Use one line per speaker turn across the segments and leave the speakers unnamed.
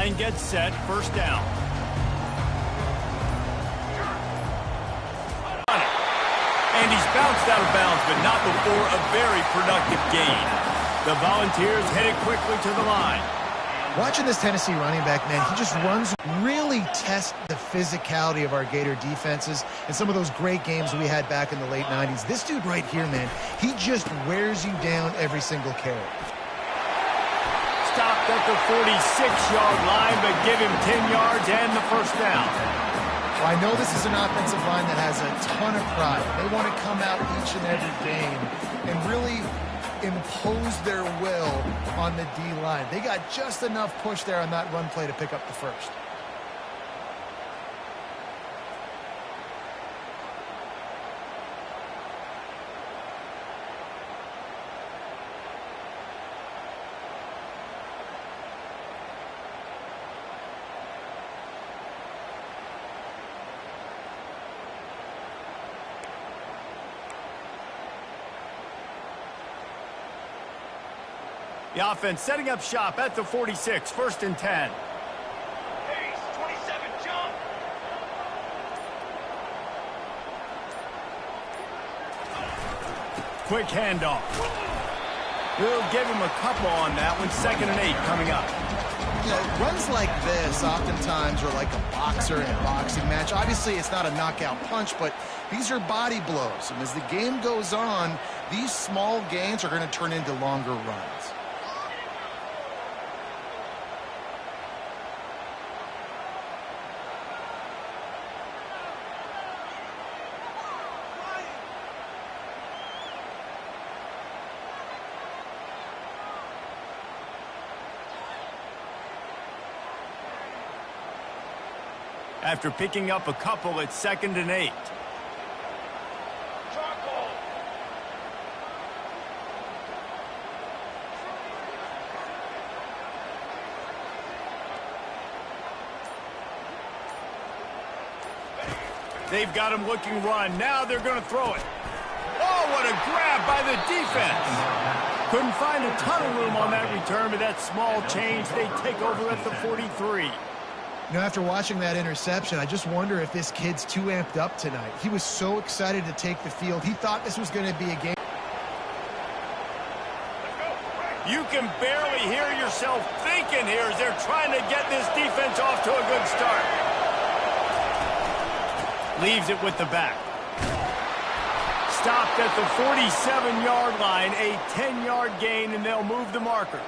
Line gets set, first down. And he's bounced out of bounds, but not before a very productive gain. The Volunteers headed quickly to the line.
Watching this Tennessee running back, man, he just runs, really tests the physicality of our Gator defenses and some of those great games we had back in the late 90s. This dude right here, man, he just wears you down every single carry.
Stopped at the 46-yard line, but give him 10 yards and the first down.
Well, I know this is an offensive line that has a ton of pride. They want to come out each and every game and really impose their will on the D-line. They got just enough push there on that run play to pick up the first.
The offense setting up shop at the 46, first and 10.
Pace, 27, jump.
Quick handoff. We'll give him a couple on that one. 2nd and 8 coming up.
You know, runs like this oftentimes are like a boxer in a boxing match. Obviously, it's not a knockout punch, but these are body blows. And as the game goes on, these small gains are going to turn into longer runs.
After picking up a couple, it's 2nd and 8. They've got him looking run. Now they're going to throw it. Oh, what a grab by the defense. Couldn't find a ton of room on that return, but that small change, they take over at the 43.
You know, after watching that interception, I just wonder if this kid's too amped up tonight. He was so excited to take the field. He thought this was going to be a game.
You can barely hear yourself thinking here as they're trying to get this defense off to a good start. Leaves it with the back. Stopped at the 47-yard line, a 10-yard gain, and they'll move the markers.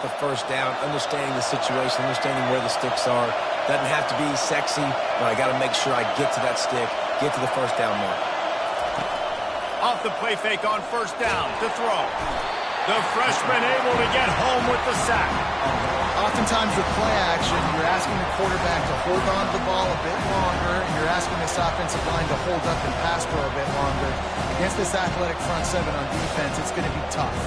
The first down, understanding the situation, understanding where the sticks are. Doesn't have to be sexy, but I got to make sure I get to that stick, get to the first down mark.
Off the play fake on first down to throw. The freshman able to get home with the sack.
Oftentimes with play action, you're asking the quarterback to hold on to the ball a bit longer, and you're asking this offensive line to hold up and pass for a bit longer. Against this athletic front seven on defense, it's going to be tough.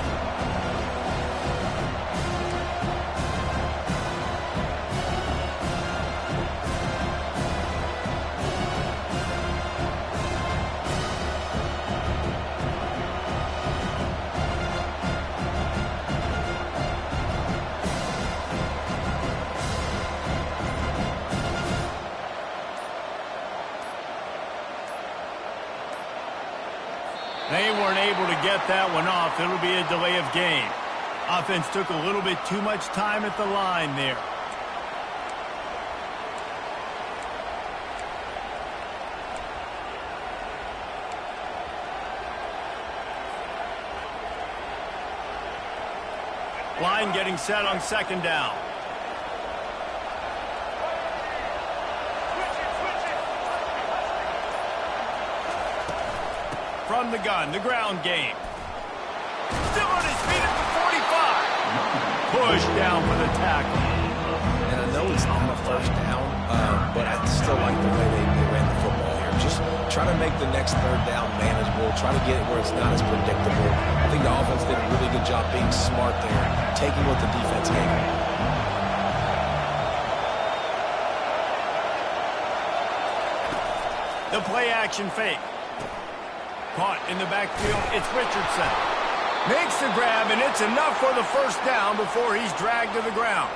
They weren't able to get that one off. It'll be a delay of game. Offense took a little bit too much time at the line there. Line getting set on 2nd down. From the gun, the ground game. Still on his feet at the 45. Pushed down for the tackle.
And I know it's not a first down, but I still like the way they ran the football here. Just try to make the next 3rd down manageable. Try to get it where it's not as predictable. I think the offense did a really good job being smart there, taking what the defense gave them.
The play action fake. Caught in the backfield, it's Richardson. Makes the grab, and it's enough for the first down before he's dragged to the ground.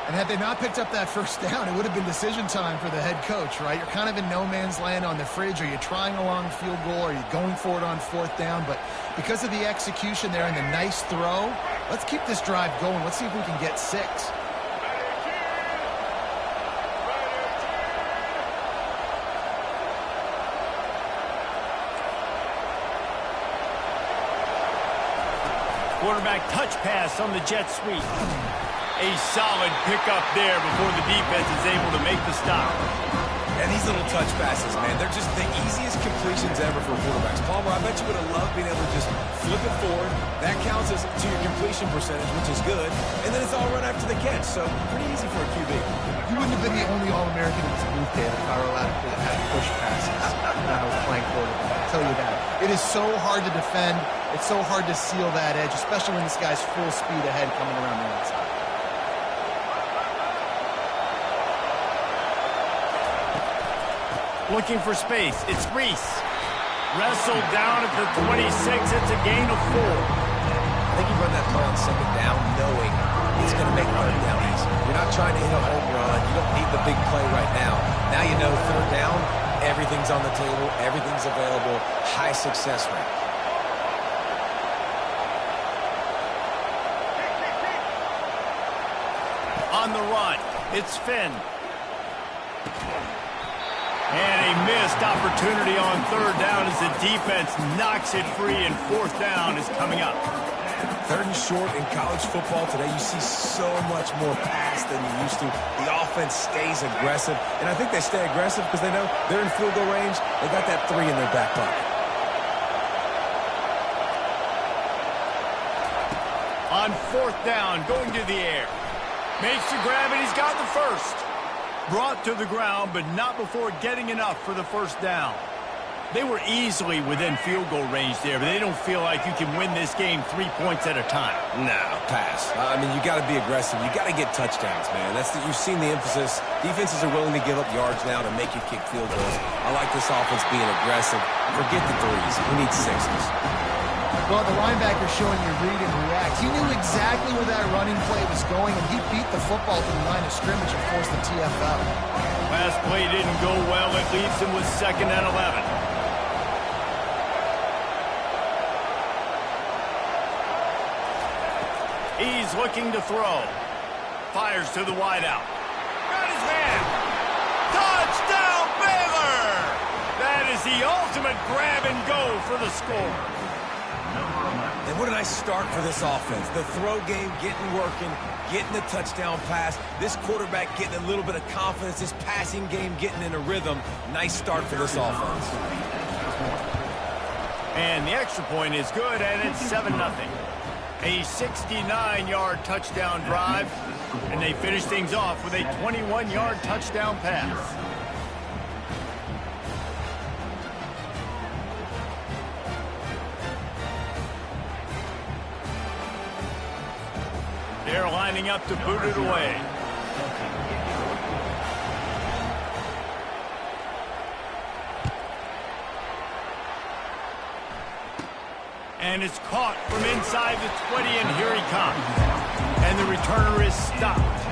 And had they not picked up that first down, it would have been decision time for the head coach, right? You're kind of in no man's land on the fridge. Are you trying a long field goal? Are you going for it on fourth down? But because of the execution there and the nice throw, let's keep this drive going. Let's see if we can get 6.
Quarterback touch pass on the jet sweep. A solid pickup there before the defense is able to make the stop.
And these little touch passes, man, they're just the easiest completions ever for quarterbacks. Palmer, I bet you would have loved being able to just flip it forward. That counts as to your completion percentage, which is good. And then it's all run after the catch, so pretty easy for a QB.
You wouldn't have been the only All-American in this booth, David, if I were allowed to have push passes when I was playing quarterback. I'll tell you that. It is so hard to defend. It's so hard to seal that edge, especially when this guy's full speed ahead coming around the outside.
Looking for space. It's Reese. Wrestled down at the 26. It's a gain of 4.
I think you run that play on second down knowing it's going to make third down easy. You're not trying to hit a home run. You don't need the big play right now. Now you know third down, everything's on the table, everything's available, high success rate.
On the run, it's Finn. And a missed opportunity on third down as the defense knocks it free, and fourth down is coming up.
Third and short in college football today, you see so much more pass than you used to. The offense stays aggressive, and I think they stay aggressive because they know they're in field goal range. They got that 3 in their back pocket.
On fourth down, going to the air. Makes the grab, and he's got the first. Brought to the ground, but not before getting enough for the first down. They were easily within field goal range there, but they don't feel like you can win this game 3 points at a time.
No, pass. I mean, you got to be aggressive. You got to get touchdowns, man. You've seen the emphasis. Defenses are willing to give up yards now to make you kick field goals. I like this offense being aggressive. Forget the 3s. We need 6s.
Well, the linebacker's showing you read and react. He knew exactly where that running play was going, and he beat the football to the line of scrimmage and forced the TFL.
Last play didn't go well. It leaves him with 2nd and 11. He's looking to throw. Fires to the wideout. Got his man. Touchdown, Baylor! That is the ultimate grab and go for the score.
And what a nice start for this offense. The throw game getting working, getting the touchdown pass. This quarterback getting a little bit of confidence. This passing game getting in a rhythm. Nice start for this offense.
And the extra point is good, and it's 7-0. A 69-yard touchdown drive, and they finish things off with a 21-yard touchdown pass. They're lining up to boot it away. And it's caught from inside the 20, and here he comes. And the returner is stopped.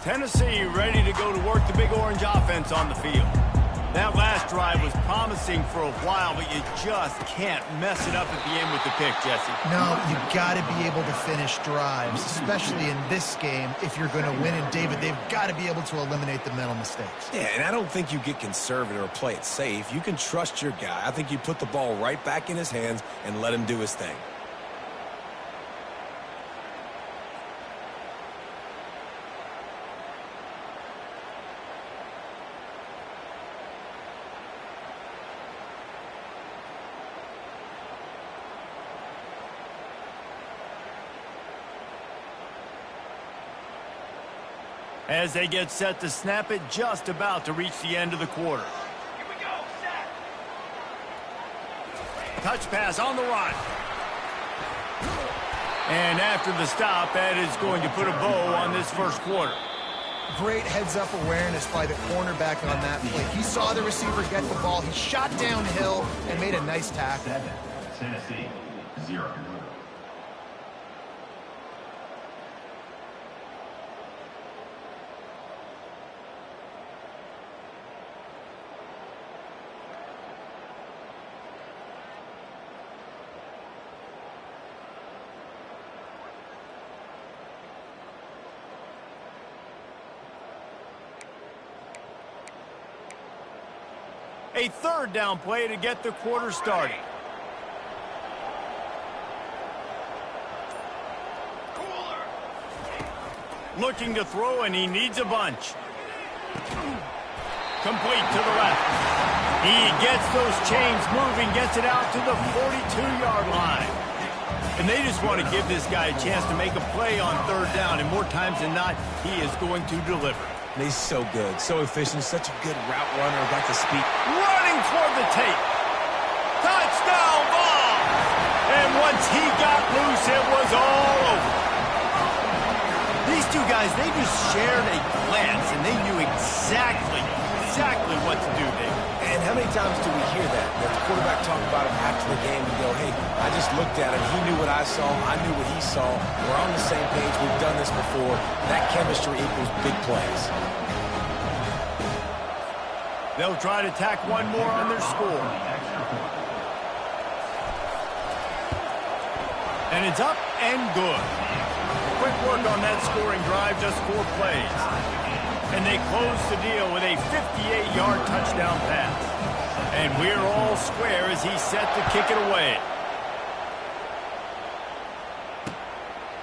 Tennessee ready to go to work the Big Orange offense on the field. That last drive was promising for a while, but you just can't mess it up at the end with the pick, Jesse.
No, you got to be able to finish drives, especially in this game if you're going to win. And, David, they've got to be able to eliminate the mental mistakes.
Yeah, and I don't think you get conservative or play it safe. You can trust your guy. I think you put the ball right back in his hands and let him do his thing.
As they get set to snap it, just about to reach the end of the quarter.
Here we go, set.
Touch pass on the run. And after the stop, that is going to put a bow on this first quarter.
Great heads-up awareness by the cornerback on that play. He saw the receiver get the ball. He shot downhill and made a nice tackle.
Tennessee, 0.
A third down play to get the quarter started.
Cooler.
Looking to throw, and he needs a bunch. Complete to the left. He gets those chains moving, gets it out to the 42-yard line. And they just want to give this guy a chance to make a play on third down, and more times than not, he is going to deliver.
He's so good, so efficient, such a good route runner, got the speed.
Running toward the tape. Touchdown ball! And once he got loose, it was all over. These two guys, they just shared a glance, and they knew exactly what to do there.
And how many times do we hear that? That the quarterback talk about him after the game and go, hey, I just looked at him. He knew what I saw. I knew what he saw. We're on the same page. We've done this before. That chemistry equals big plays.
They'll try to tack one more on their score. And it's up and good. Quick work on that scoring drive, just 4 plays. And they close the deal with a 58-yard touchdown pass. And we're all square as he's set to kick it away.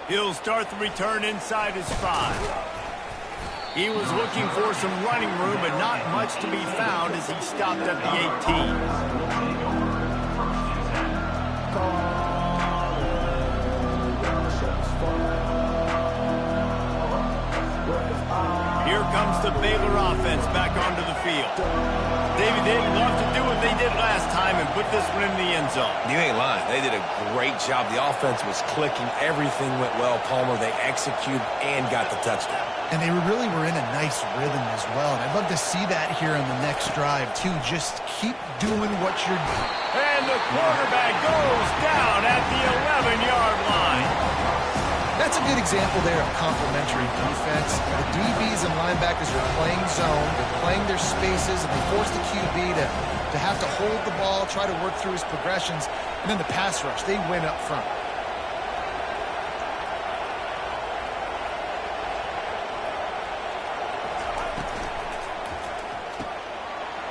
He'll start the return inside his 5. He was looking for some running room, but not much to be found as he stopped at the 18. Here comes the Baylor offense back onto the field. David, they'd love to do what they did last time and put this one in the end zone.
You ain't lying. They did a great job. The offense was clicking. Everything went well, Palmer. They executed and got the touchdown.
And they really were in a nice rhythm as well. And I'd love to see that here on the next drive, too. Just keep doing what you're doing.
And the quarterback goes down at the 11-yard line.
That's a good example there of complementary defense. The DBs and linebackers are playing zone. They're playing their spaces, and they force the QB to have to hold the ball, try to work through his progressions. And then the pass rush, they win up front.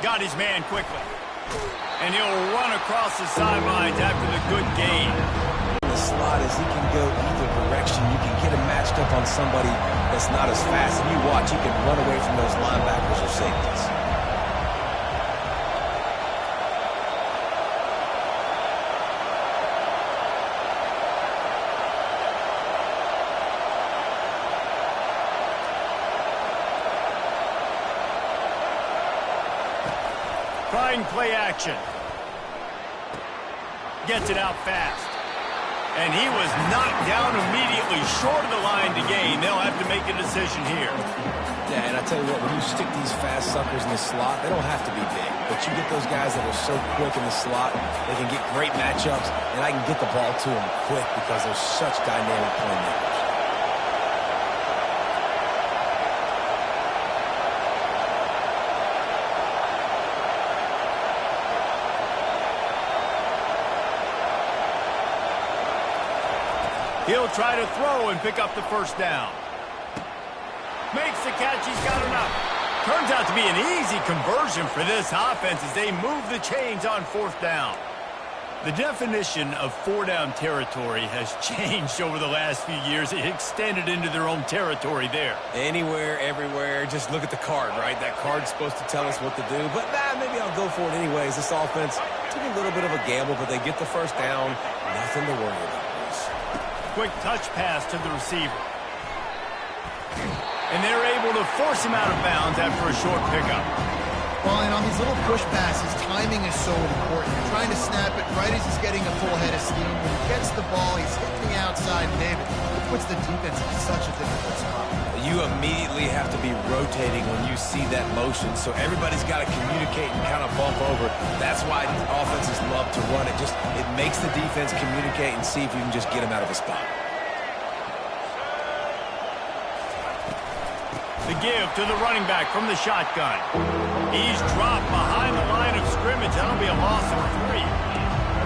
Got his man quickly. And he'll run across the sidelines after the good gain.
The slot is he can go either direction. You can get him matched up on somebody that's not as fast. And you watch, he can run away from those linebackers or safeties.
Trying play action. Gets it out fast. And he was knocked down immediately short of the line to gain. They'll have to make a decision here.
Yeah, and I tell you what, when you stick these fast suckers in the slot, they don't have to be big. But you get those guys that are so quick in the slot, they can get great matchups, and I can get the ball to them quick because they're such dynamic playmakers.
He'll try to throw and pick up the first down. Makes the catch. He's got enough. Turns out to be an easy conversion for this offense as they move the chains on 4th down. The definition of 4-down territory has changed over the last few years. It extended into their own territory there.
Anywhere, everywhere. Just look at the card, right? That card's supposed to tell us what to do. But maybe I'll go for it anyways. This offense took a little bit of a gamble, but they get the first down. Nothing to worry about.
Quick touch pass to the receiver. And they're able to force him out of bounds after a short pickup.
Well, and on these little push passes, timing is so important. You're trying to snap it right as he's getting a full head of steam. When he gets the ball, he's hitting the outside, and David, it puts the defense in such a difficult spot.
You immediately have to be rotating when you see that motion, so everybody's got to communicate and kind of bump over. That's why offenses love to run it. It makes the defense communicate and see if you can just get him out of a spot.
The give to the running back from the shotgun. He's dropped behind the line of scrimmage. That'll be a loss of 3.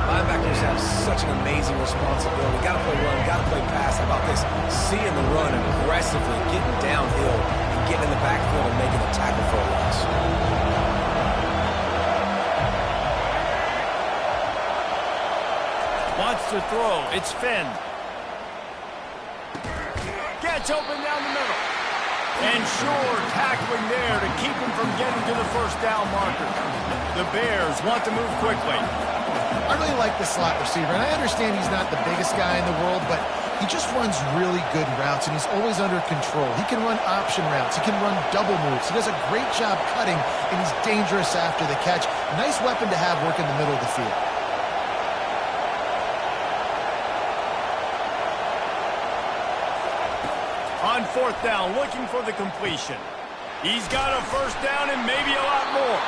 Linebackers have such an amazing responsibility. Got to play run, got to play pass. How about this? Seeing the run aggressively, getting downhill, and getting in the backfield and making a tackle for a loss.
Wants to throw. It's Finn. Gets open down the middle. And sure, tackling there to keep him from getting to the first down marker. The Bears want to move quickly.
I really like the slot receiver, and I understand he's not the biggest guy in the world, but he just runs really good routes, and he's always under control. He can run option routes. He can run double moves. He does a great job cutting, and he's dangerous after the catch. Nice weapon to have work in the middle of the field.
On 4th down, looking for the completion. He's got a first down and maybe a lot more.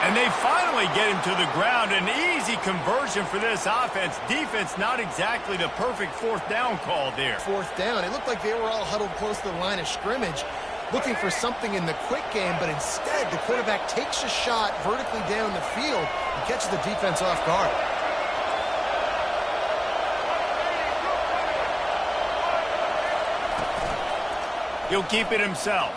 And they finally get him to the ground. An easy conversion for this offense. Defense, not exactly the perfect 4th down call there.
4th down. It looked like they were all huddled close to the line of scrimmage, looking for something in the quick game, but instead the quarterback takes a shot vertically down the field and catches the defense off guard.
He'll keep it himself.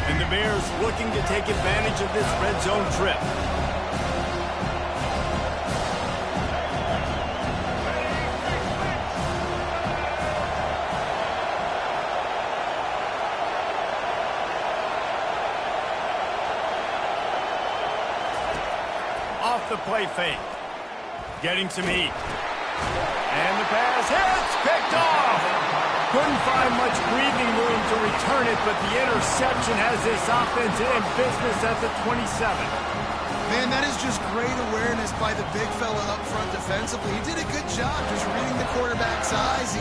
And the Bears looking to take advantage of this red zone trip. Off the play fake. Getting some heat. And the pass hits. Picked off. Couldn't find much breathing room to return it, but the interception has this offense in business at the 27.
Man, that is just great awareness by the big fella up front defensively. He did a good job just reading the quarterback's eyes. He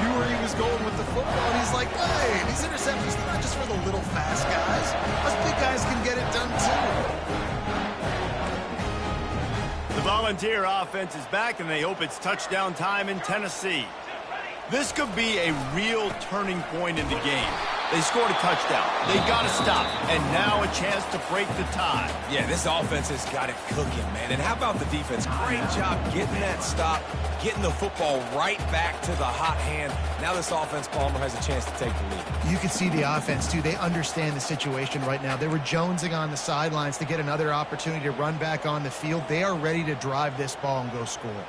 knew where he was going with the football, and he's like, hey, these interceptions, they're not just for the little fast guys. Us big guys can get it done too.
The Volunteer offense is back, and they hope it's touchdown time in Tennessee. This could be a real turning point in the game. They scored a touchdown. They got to stop, and now a chance to break the tie.
Yeah, this offense has got it cooking, man. And how about the defense? Great job getting that stop, getting the football right back to the hot hand. Now this offense, Palmer, has a chance to take the lead.
You can see the offense, too. They understand the situation right now. They were jonesing on the sidelines to get another opportunity to run back on the field. They are ready to drive this ball and go score.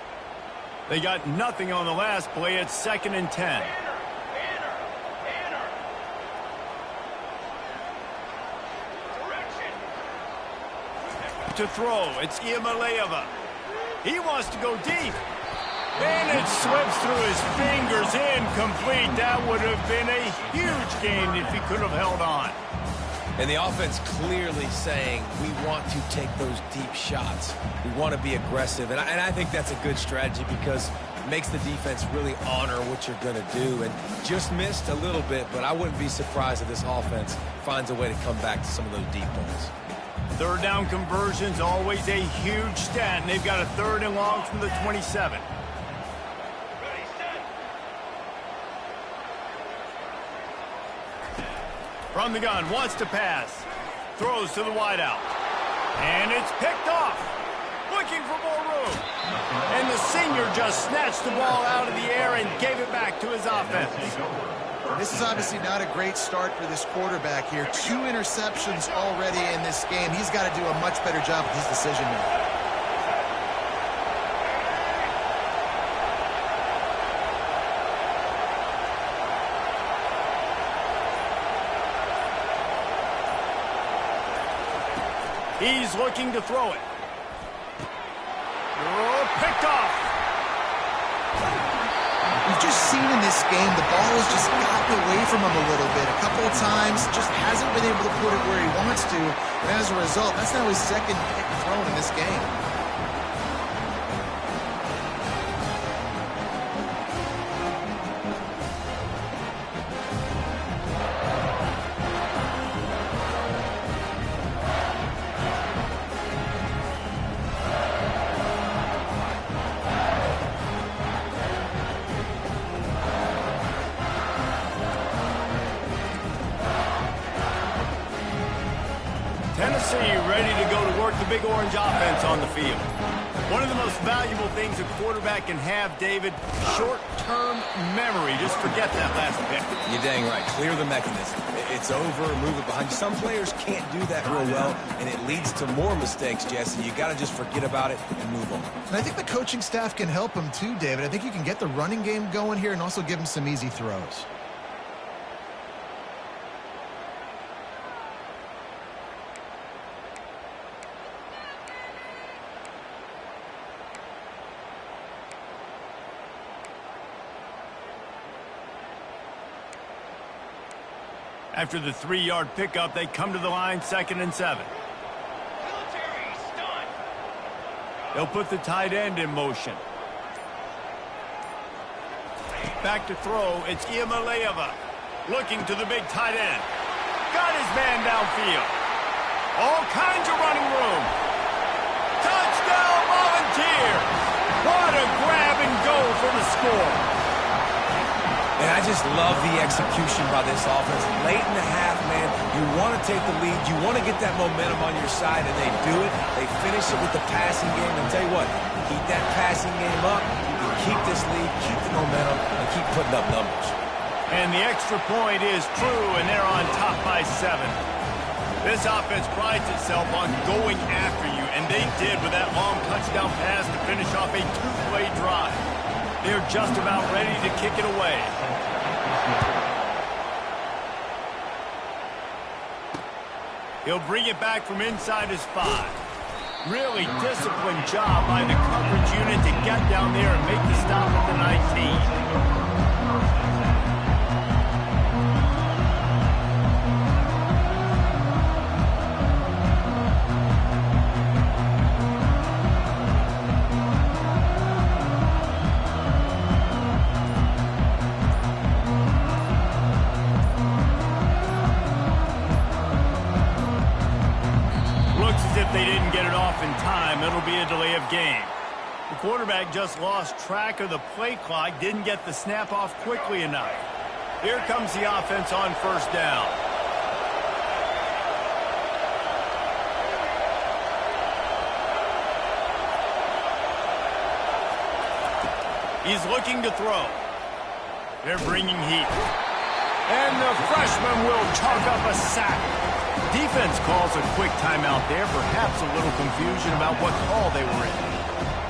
They got nothing on the last play. It's 2nd and 10. To throw, it's Iamaleava. He wants to go deep. And it slips through his fingers, incomplete. That would have been a huge gain if he could have held on.
And the offense clearly saying, we want to take those deep shots. We want to be aggressive. And I think that's a good strategy because it makes the defense really honor what you're going to do. And just missed a little bit, but I wouldn't be surprised if this offense finds a way to come back to some of those deep balls.
3rd down conversion's always a huge stat, and they've got a 3rd and long from the 27. From the gun, wants to pass. Throws to the wideout. And it's picked off. Looking for more room. And the senior just snatched the ball out of the air and gave it back to his offense.
This is obviously not a great start for this quarterback here. 2 interceptions already in this game. He's got to do a much better job with his decision making.
He's looking to throw it. Oh, picked off.
We've just seen in this game the ball has just gotten away from him a little bit. A couple of times, just hasn't been able to put it where he wants to. And as a result, that's now his second pick thrown in this game.
Tennessee ready to go to work the big orange offense on the field. One of the most valuable things a quarterback can have, David, short-term memory. Just forget that last pick.
You're dang right. Clear the mechanism. It's over, move it behind you. Some players can't do that real well, and it leads to more mistakes, Jesse. You got to just forget about it and move on.
And I think the coaching staff can help him too, David. I think you can get the running game going here and also give him some easy throws.
After the 3-yard pickup, they come to the line 2nd and 7.
Military stunt.
They'll put the tight end in motion. Back to throw, it's Iamaleava. Looking to the big tight end. Got his man downfield. All kinds of running room. Touchdown Volunteers! What a grab and go for the score.
And I just love the execution by this offense. Late in the half, man, you want to take the lead. You want to get that momentum on your side, and they do it. They finish it with the passing game. And tell you what, keep that passing game up. You can keep this lead, keep the momentum, and keep putting up numbers.
And the extra point is true, and they're on top by 7. This offense prides itself on going after you, and they did with that long touchdown pass to finish off a 2-play drive. They're just about ready to kick it away. He'll bring it back from inside his 5. Really disciplined job by the coverage unit to get down there and make the stop at the 19. They didn't get it off in time. It'll be a delay of game. The quarterback just lost track of the play clock, didn't get the snap off quickly enough. Here comes the offense on 1st down. He's looking to throw. They're bringing heat. And the freshman will chalk up a sack. Defense calls a quick timeout there, perhaps a little confusion about what call they were in.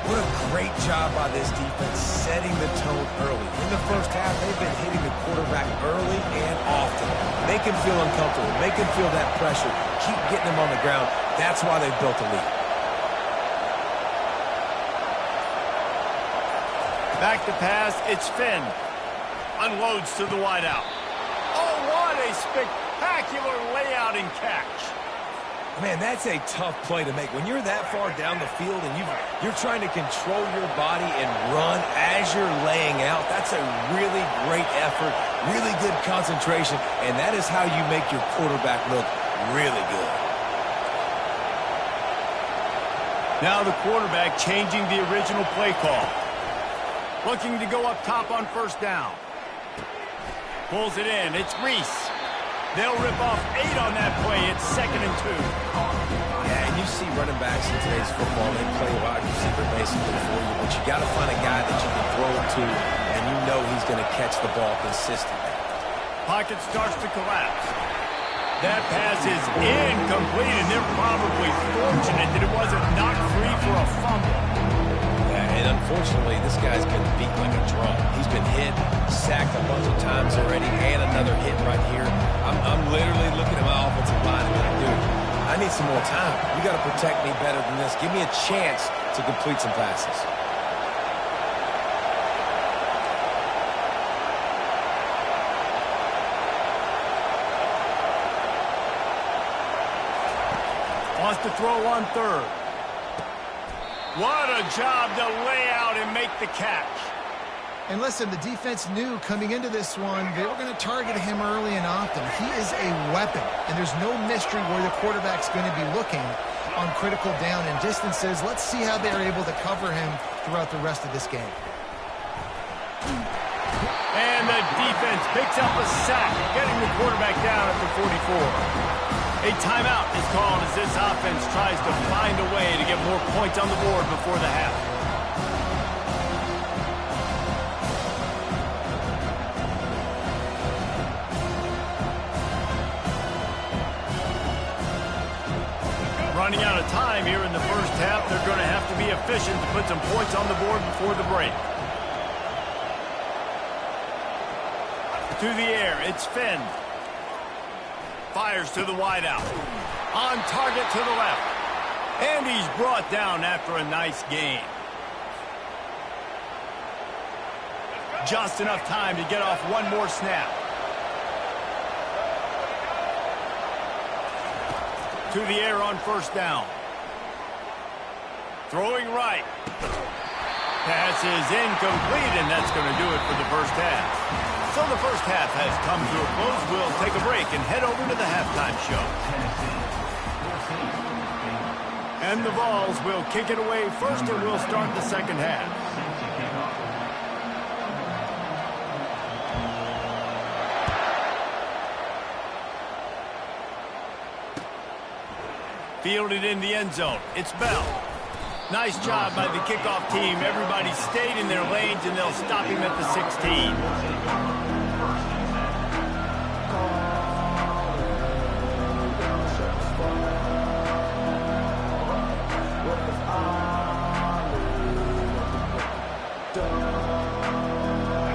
What a great job by this defense setting the tone early. In the first half, they've been hitting the quarterback early and often. Make him feel uncomfortable. Make him feel that pressure. Keep getting him on the ground. That's why they've built a lead.
Back to pass, it's Finn. Unloads to the wideout. Oh, what a spectacular layout and catch.
Man, that's a tough play to make. When you're that far down the field and you're trying to control your body and run as you're laying out, that's a really great effort, really good concentration, and that is how you make your quarterback look really good.
Now the quarterback changing the original play call. Looking to go up top on 1st down. Pulls it in. It's Reese. They'll rip off 8 on that play. It's 2nd and 2.
Yeah, and you see running backs in today's football, they play wide receiver basically for you, but you got to find a guy that you can throw it to, and you know he's going to catch the ball consistently.
Pocket starts to collapse. That pass is incomplete, and they're probably fortunate that it wasn't knocked free for a fumble.
And unfortunately, this guy's been beat like a drum. He's been hit, sacked a bunch of times already, and another hit right here. I'm literally looking at my offensive line and like, dude, I I need some more time. You got to protect me better than this. Give me a chance to complete some passes.
Wants to throw on third. What a job to lay out and make the catch.
And listen, the defense knew coming into this one, they were going to target him early and often. He is a weapon, and there's no mystery where the quarterback's going to be looking on critical down and distances. Let's see how they're able to cover him throughout the rest of this game.
And the defense picks up a sack, getting the quarterback down at the 44. A timeout is called as this offense tries to find a way to get more points on the board before the half. Running out of time here in the first half, they're going to have to be efficient to put some points on the board before the break. To the air, it's Finn. Fires to the wideout. On target to the left. And he's brought down after a nice gain. Just enough time to get off one more snap. To the air on first down. Throwing right. Pass is incomplete, and that's going to do it for the first half. So the first half has come to a close. We'll take a break and head over to the halftime show. And the Vols will kick it away first, and we'll start the second half. Fielded in the end zone. It's Bell. Nice job by the kickoff team. Everybody stayed in their lanes, and they'll stop him at the 16.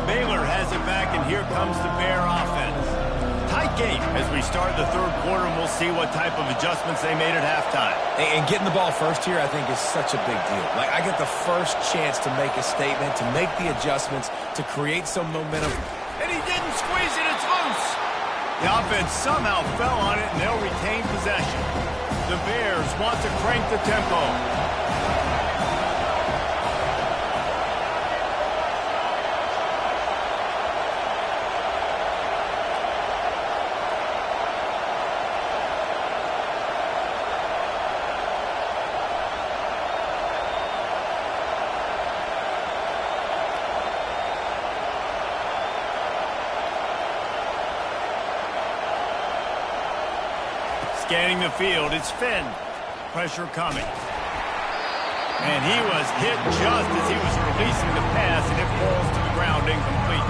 Baylor has it back, and here comes the Bear offense. Tight game as we start the third quarter, and we'll see what type of adjustments they made at halftime.
And getting the ball first here, I think, is such a big deal. Like, I get the first chance to make a statement, to make the adjustments, to create some momentum.
And he didn't squeeze it. It's loose. The offense somehow fell on it, and they'll retain possession. The Bears want to crank the tempo. Scanning the field, it's Finn. Pressure coming. And he was hit just as he was releasing the pass, and it falls to the ground incomplete.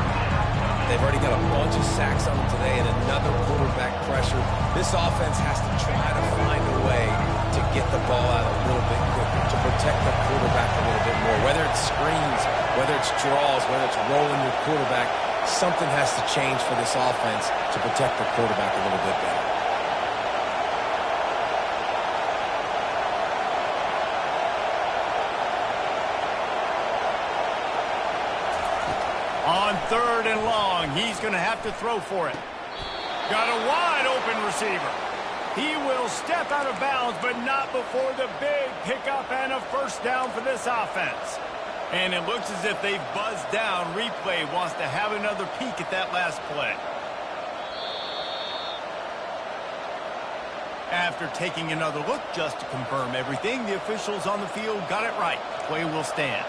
They've already got a bunch of sacks on them today and another quarterback pressure. This offense has to try to find a way to get the ball out a little bit quicker, to protect the quarterback a little bit more. Whether it's screens, whether it's draws, whether it's rolling your quarterback, something has to change for this offense to protect the quarterback a little bit better.
On third and long, he's going to have to throw for it. Got a wide open receiver. He will step out of bounds, but not before the big pickup and a first down for this offense. And it looks as if they've buzzed down. Replay wants to have another peek at that last play. After taking another look just to confirm everything, the officials on the field got it right. Play will stand.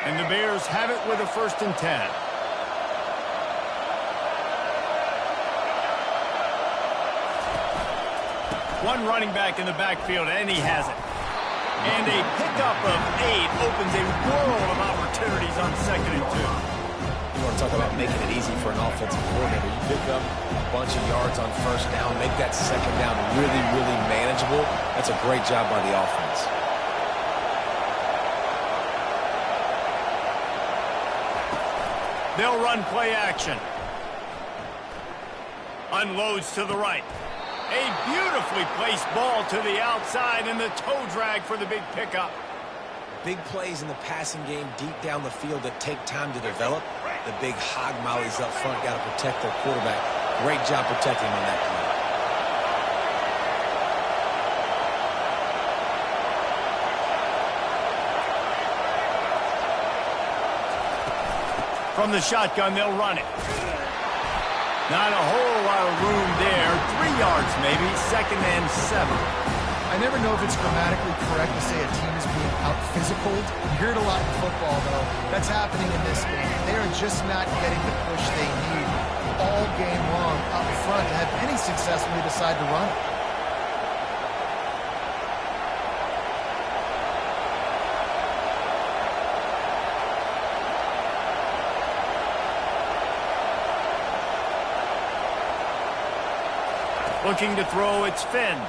And the Bears have it with a 1st and 10. One running back in the backfield, and he has it. And a pickup of 8 opens a world of opportunities on 2nd and 2.
You want to talk about making it easy for an offensive coordinator. You pick up a bunch of yards on first down, make that second down really, really manageable. That's a great job by the offense. They'll run play action.
Unloads to the right. A beautifully placed ball to the outside and the toe drag for the big pickup.
Big plays in the passing game deep down the field that take time to develop. The big hog mollies up front got to protect their quarterback. Great job protecting him on that play.
From the shotgun, they'll run it. Not a whole lot of room there. 3 yards maybe, 2nd and 7.
I never know if it's grammatically correct to say a team is being out-physicaled. You hear it a lot in football, though. That's happening in this game. They are just not getting the push they need all game long up front to have any success when they decide to run it.
Looking to throw, it's Finn.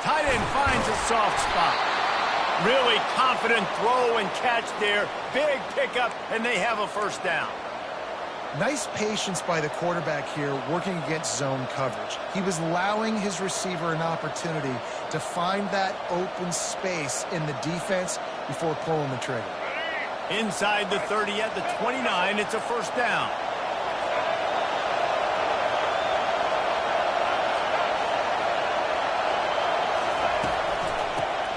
Tight end finds a soft spot. Really confident throw and catch there. Big pickup, and they have a first down.
Nice patience by the quarterback here working against zone coverage. He was allowing his receiver an opportunity to find that open space in the defense before pulling the trigger.
Inside the 30 at the 29, it's a first down.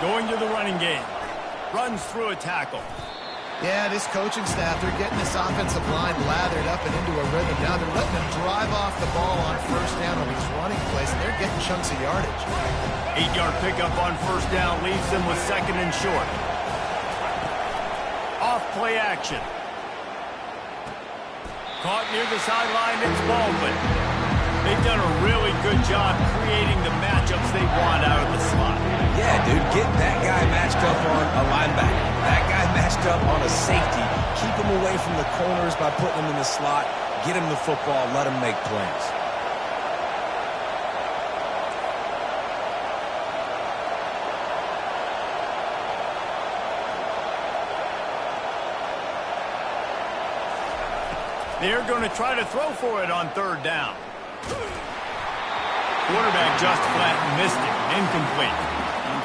Going to the running game. Runs through a tackle.
Yeah, this coaching staff, they're getting this offensive line lathered up and into a rhythm. Now they're letting them drive off the ball on first down on these running plays, and they're getting chunks of yardage.
8-yard pickup on first down leaves them with 2nd and short. Off play action. Caught near the sideline, it's Baldwin. They've done a really good job creating the matchups they want out of the slot.
Yeah, dude, get that guy matched up on a linebacker. That guy matched up on a safety. Keep him away from the corners by putting him in the slot. Get him the football. Let him make plays.
They're going to try to throw for it on 3rd down. Quarterback just flat missed it. Incomplete.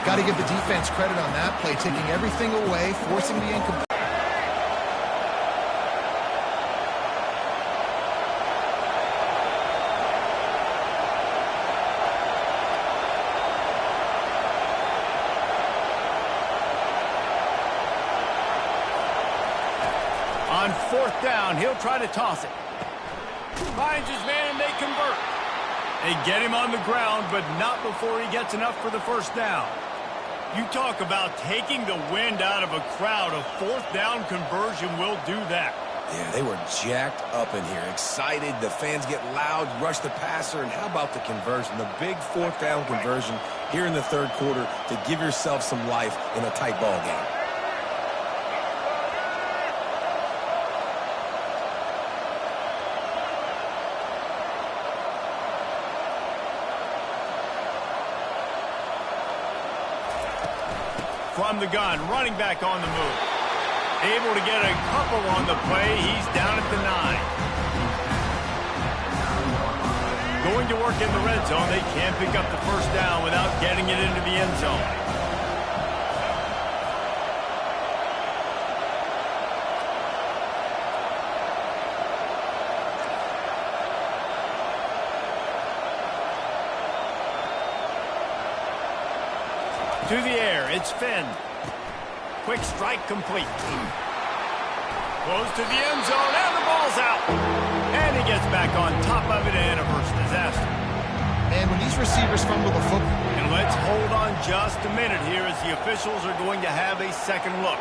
Got to give the defense credit on that play, taking everything away, forcing the incomplete.
On 4th down, he'll try to toss it. Finds his man, and they convert. They get him on the ground, but not before he gets enough for the first down. You talk about taking the wind out of a crowd. A 4th down conversion will do that.
Yeah, they were jacked up in here, excited. The fans get loud, rush the passer, and how about the conversion? The big 4th down conversion here in the 3rd quarter to give yourself some life in a tight ball game.
From the gun, running back on the move. Able to get a couple on the play. He's down at the 9. Going to work in the red zone. They can't pick up the first down without getting it into the end zone. To the air, it's Finn. Quick strike complete. Close to the end zone, and the ball's out. And he gets back on top of it and averts disaster.
And when these receivers fumble the football.
And let's hold on just a minute here as the officials are going to have a second look.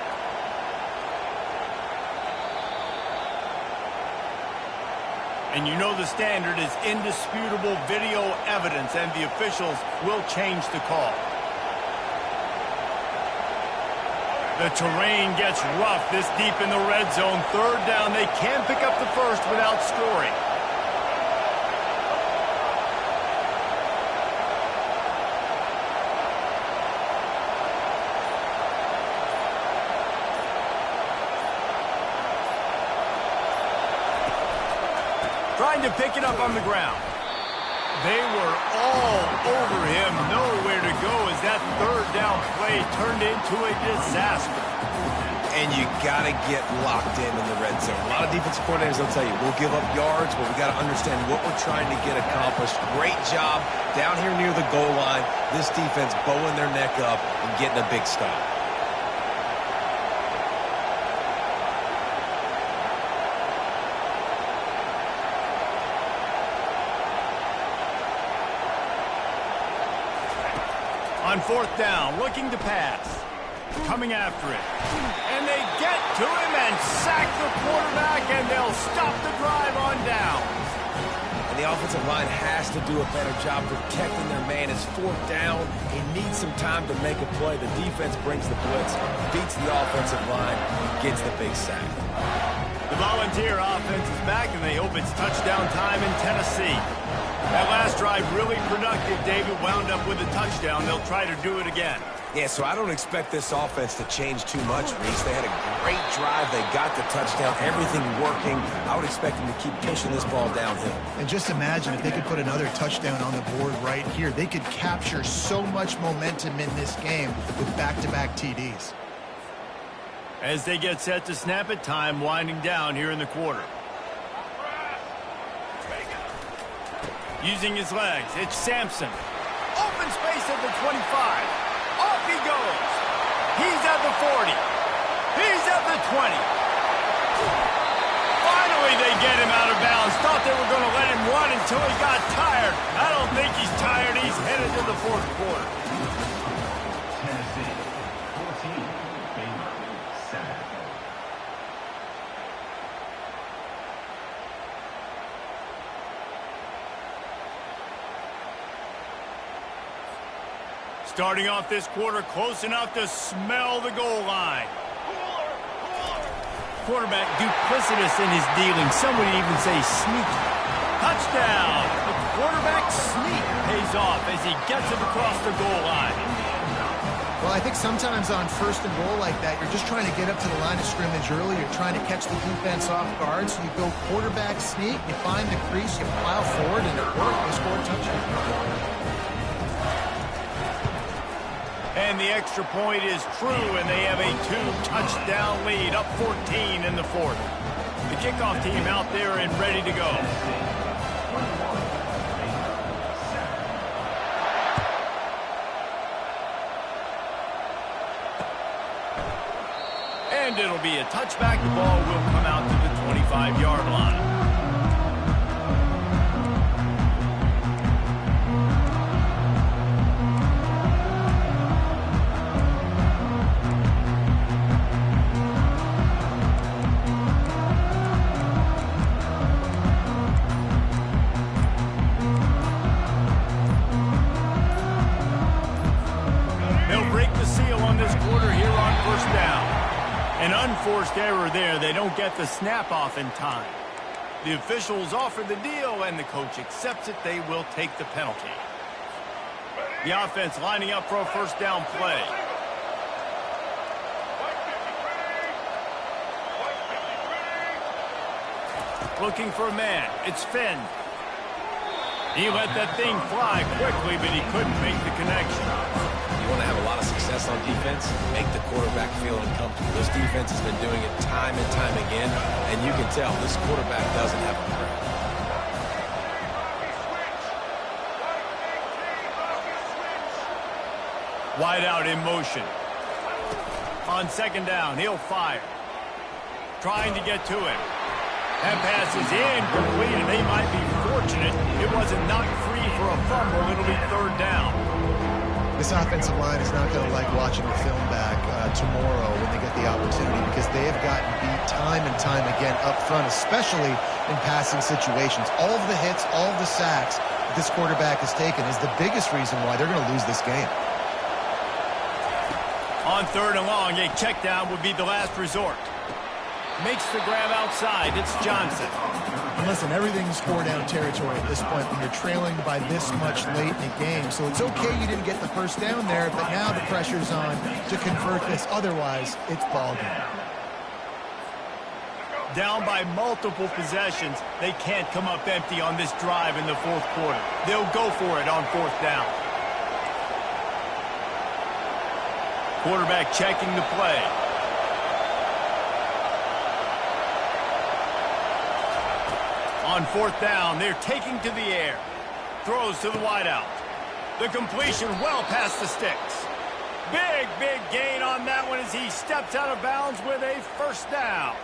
And you know the standard is indisputable video evidence, and the officials will change the call. The terrain gets rough this deep in the red zone. 3rd down, they can't pick up the first without scoring. Trying to pick it up on the ground. They were all over him. Nowhere to go as that third down play turned into a disaster.
And you got to get locked in the red zone. A lot of defensive coordinators will tell you, we'll give up yards, but we got to understand what we're trying to get accomplished. Great job down here near the goal line. This defense bowing their neck up and getting a big stop.
On fourth down, looking to pass. Coming after it. And they get to him and sack the quarterback, and they'll stop the drive on down.
And the offensive line has to do a better job protecting their man. It's fourth down. He needs some time to make a play. The defense brings the blitz, beats the offensive line, gets the big sack.
The Volunteer offense is back, and they hope it's touchdown time in Tennessee. That last drive really productive. David wound up with a touchdown. They'll try to do it again.
Yeah, so I don't expect this offense to change too much, Reese. They had a great drive. They got the touchdown. Everything working. I would expect them to keep pushing this ball downhill.
And just imagine if they could put another touchdown on the board right here. They could capture so much momentum in this game with back-to-back TDs.
As they get set to snap it, time winding down here in the quarter. Using his legs, it's Sampson. Open space at the 25. Off he goes. He's at the 40. He's at the 20. Finally, they get him out of bounds. Thought they were going to let him run until he got tired. I don't think he's tired. He's headed to the fourth quarter.
Tennessee 14, Baylor 7.
Starting off this quarter close enough to smell the goal line. Quarterback duplicitous in his dealing. Some would even say sneaky. Touchdown! The quarterback sneak pays off as he gets it across the goal line.
Well, I think sometimes on first and goal like that, you're just trying to get up to the line of scrimmage early. You're trying to catch the defense off guard. So you go quarterback sneak, you find the crease, you plow forward, and it worked. They scored a touchdown.
And the extra point is true, and they have a 2-touchdown lead, up 14 in the fourth. The kickoff team out there and ready to go. And it'll be a touchback. The ball will come out to the 25-yard line. An unforced error there. They don't get the snap off in time. The officials offer the deal, and the coach accepts it. They will take the penalty. The offense lining up for a first down play. Looking for a man. It's Finn. He let that thing fly quickly, but he couldn't make the connection.
You want to have a lot of success on defense, make the quarterback feel uncomfortable. This defense has been doing it time and time again, and you can tell this quarterback doesn't have a prayer.
Wide out in motion. On second down, he'll fire. Trying to get to him. That pass is incomplete, and they might be fortunate it wasn't knocked free for a fumble. It'll be third down.
This offensive line is not going to like watching the film back tomorrow when they get the opportunity, because they have gotten beat time and time again up front, especially in passing situations. All of the hits, all of the sacks that this quarterback has taken is the biggest reason why they're going to lose this game.
On third and long, a check down would be the last resort. Makes the grab outside. It's Johnson.
And listen, everything's four-down territory at this point when you're trailing by this much late in the game. So it's okay you didn't get the first down there, but now the pressure's on to convert this. Otherwise, it's ball game.
Down by multiple possessions, they can't come up empty on this drive in the fourth quarter. They'll go for it on fourth down. Quarterback checking the play. On fourth down, they're taking to the air. Throws to the wideout. The completion well past the sticks. Big gain on that one as he steps out of bounds with a first down.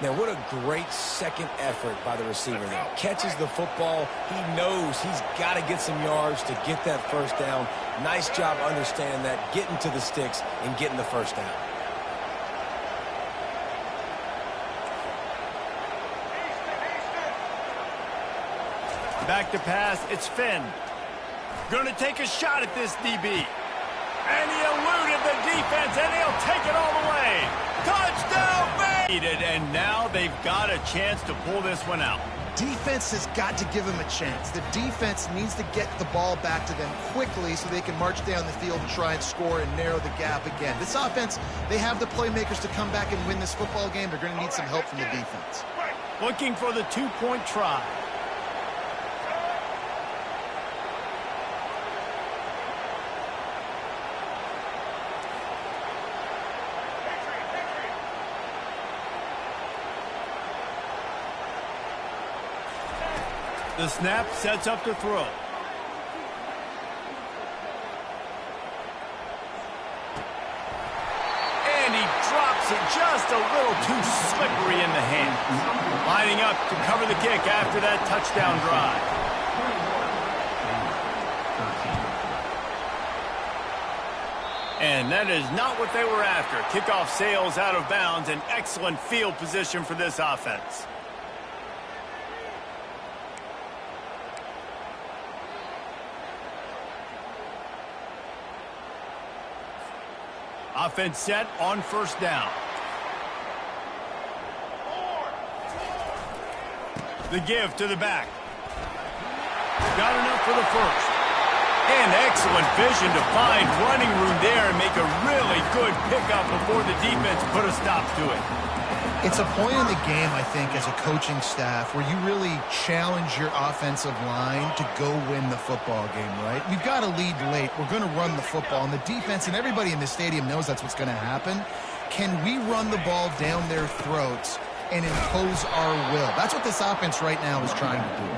Now, what a great second effort by the receiver there. Catches the football. He knows he's got to get some yards to get that first down. Nice job understanding that, getting to the sticks and getting the first down.
Back to pass, it's Finn. Gonna take a shot at this DB. And he eluded the defense, and he'll take it all the way. Touchdown, baby! And now they've got a chance to pull this one out.
Defense has got to give them a chance. The defense needs to get the ball back to them quickly so they can march down the field and try and score and narrow the gap again. This offense, they have the playmakers to come back and win this football game. They're going to need some help from the defense.
Looking for the two-point try. The snap sets up to throw. And he drops it just a little too slippery in the hands. Lining up to cover the kick after that touchdown drive. And that is not what they were after. Kickoff sails out of bounds. An excellent field position for this offense. Offense set on first down. The give to the back. Got enough for the first. And excellent vision to find running room there and make a really good pickup before the defense put a stop to it.
It's a point in the game, I think, as a coaching staff where you really challenge your offensive line to go win the football game, right? We've got to lead late. We're going to run the football. And the defense and everybody in the stadium knows that's what's going to happen. Can we run the ball down their throats and impose our will? That's what this offense right now is trying to do.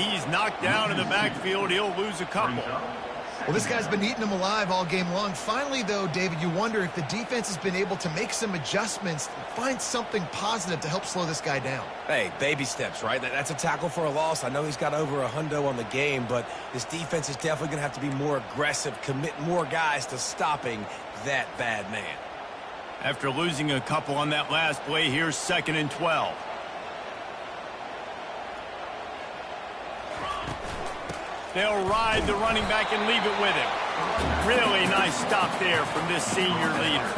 He's knocked down in the backfield. He'll lose a couple.
Well, this guy's been eating them alive all game long. Finally, though, David, you wonder if the defense has been able to make some adjustments, find something positive to help slow this guy down.
Hey, baby steps, right? That's a tackle for a loss. I know he's got over $100 on the game, but this defense is definitely going to have to be more aggressive, commit more guys to stopping that bad man.
After losing a couple on that last play, here's 2nd and 12. They'll ride the running back and leave it with him. Really nice stop there from this senior leader.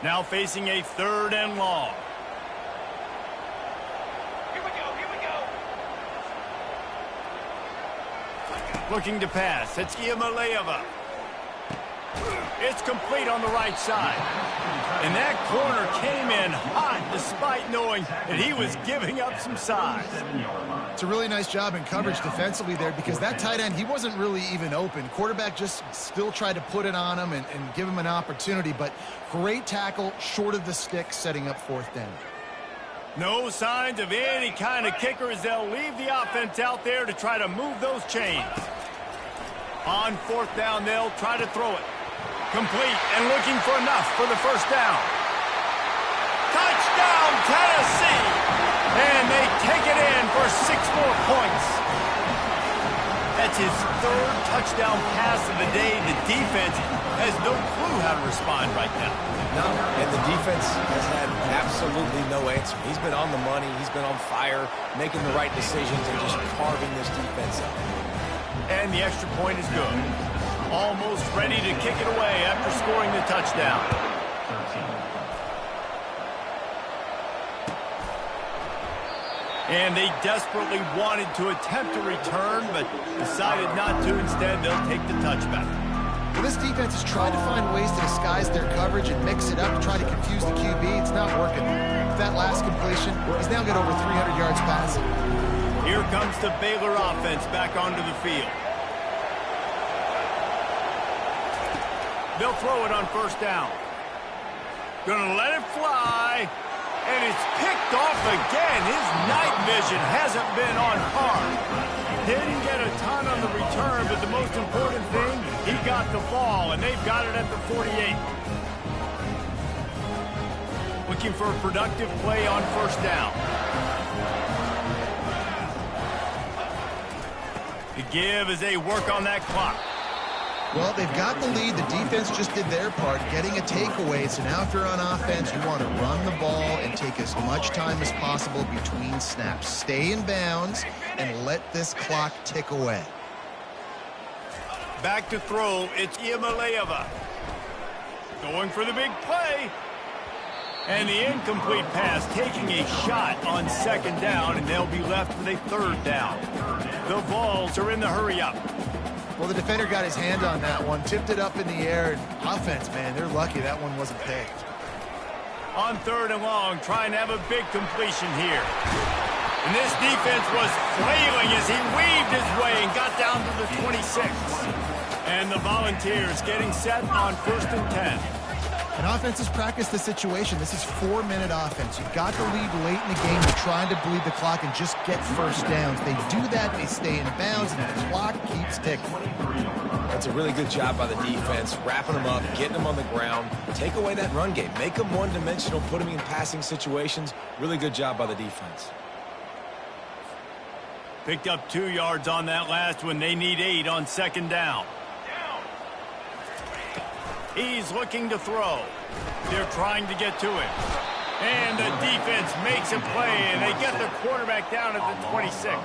Now facing a 3rd and long.
Here we go.
Looking to pass. It's Iamaleava. It's complete on the right side. And that corner came in hot despite knowing that he was giving up some size.
It's a really nice job in coverage defensively there because that tight end, he wasn't really even open. Quarterback just still tried to put it on him and give him an opportunity, but great tackle short of the stick, setting up 4th down.
No signs of any kind of kicker as they'll leave the offense out there to try to move those chains. On 4th down, they'll try to throw it. Complete and looking for enough for the first down. Touchdown, Tennessee! And they take it in for 6 more points. That's his third touchdown pass of the day. The defense has no clue how to respond right now.
No, and the defense has had absolutely no answer. He's been on the money. He's been on fire, making the right decisions and just carving this defense up.
And the extra point is good. Almost ready to kick it away after scoring the touchdown.
13.
And they desperately wanted to attempt a return, but decided not to. Instead, they'll take the touchback.
Well, this defense is trying to find ways to disguise their coverage and mix it up to try to confuse the QB. It's not working. With that last completion, he's now got over 300 yards passing.
Here comes the Baylor offense back onto the field. They'll throw it on first down. Gonna let it fly. And it's picked off again. His night vision hasn't been on par. Didn't get a ton on the return, but the most important thing, he got the ball, and they've got it at the 48. Looking for a productive play on first down. The give as they work on that clock.
Well, they've got the lead. The defense just did their part, getting a takeaway. So now if you're on offense, you want to run the ball and take as much time as possible between snaps. Stay in bounds and let this clock tick away.
Back to throw, it's Iamaleava. Going for the big play. And the incomplete pass, taking a shot on second down, and they'll be left with a third down. The Vols are in the hurry-up.
Well, the defender got his hand on that one, tipped it up in the air. Offense, man, they're lucky that one wasn't picked.
On third and long, trying to have a big completion here. And this defense was flailing as he weaved his way and got down to the 26. And the Volunteers getting set on 1st and 10.
And offenses practice the situation. This is 4-minute offense. You've got the lead late in the game. You're trying to bleed the clock and just get first downs. They do that, they stay in bounds, and the clock keeps ticking.
That's a really good job by the defense, wrapping them up, getting them on the ground. Take away that run game. Make them one-dimensional, put them in passing situations. Really good job by the defense.
Picked up 2 yards on that last one. They need 8 on second down. He's looking to throw. They're trying to get to him. And the defense makes a play, and they get the quarterback down at the 26.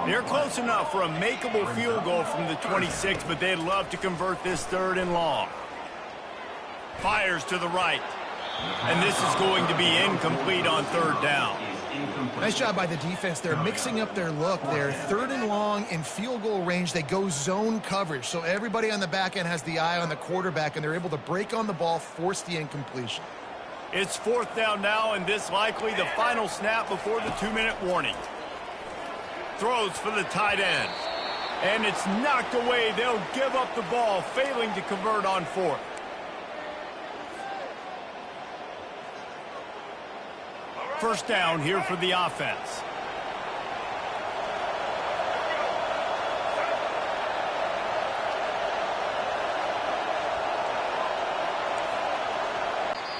They're close enough for a makeable field goal from the 26, but they'd love to convert this third and long. Fires to the right. And this is going to be incomplete on third down.
Nice job by the defense. They're mixing up their look. They're third and long in field goal range. They go zone coverage. So everybody on the back end has the eye on the quarterback, and they're able to break on the ball, force the incompletion.
It's fourth down now, and this likely the final snap before the 2-minute warning. Throws for the tight end. And it's knocked away. They'll give up the ball, failing to convert on fourth. First down here for the offense.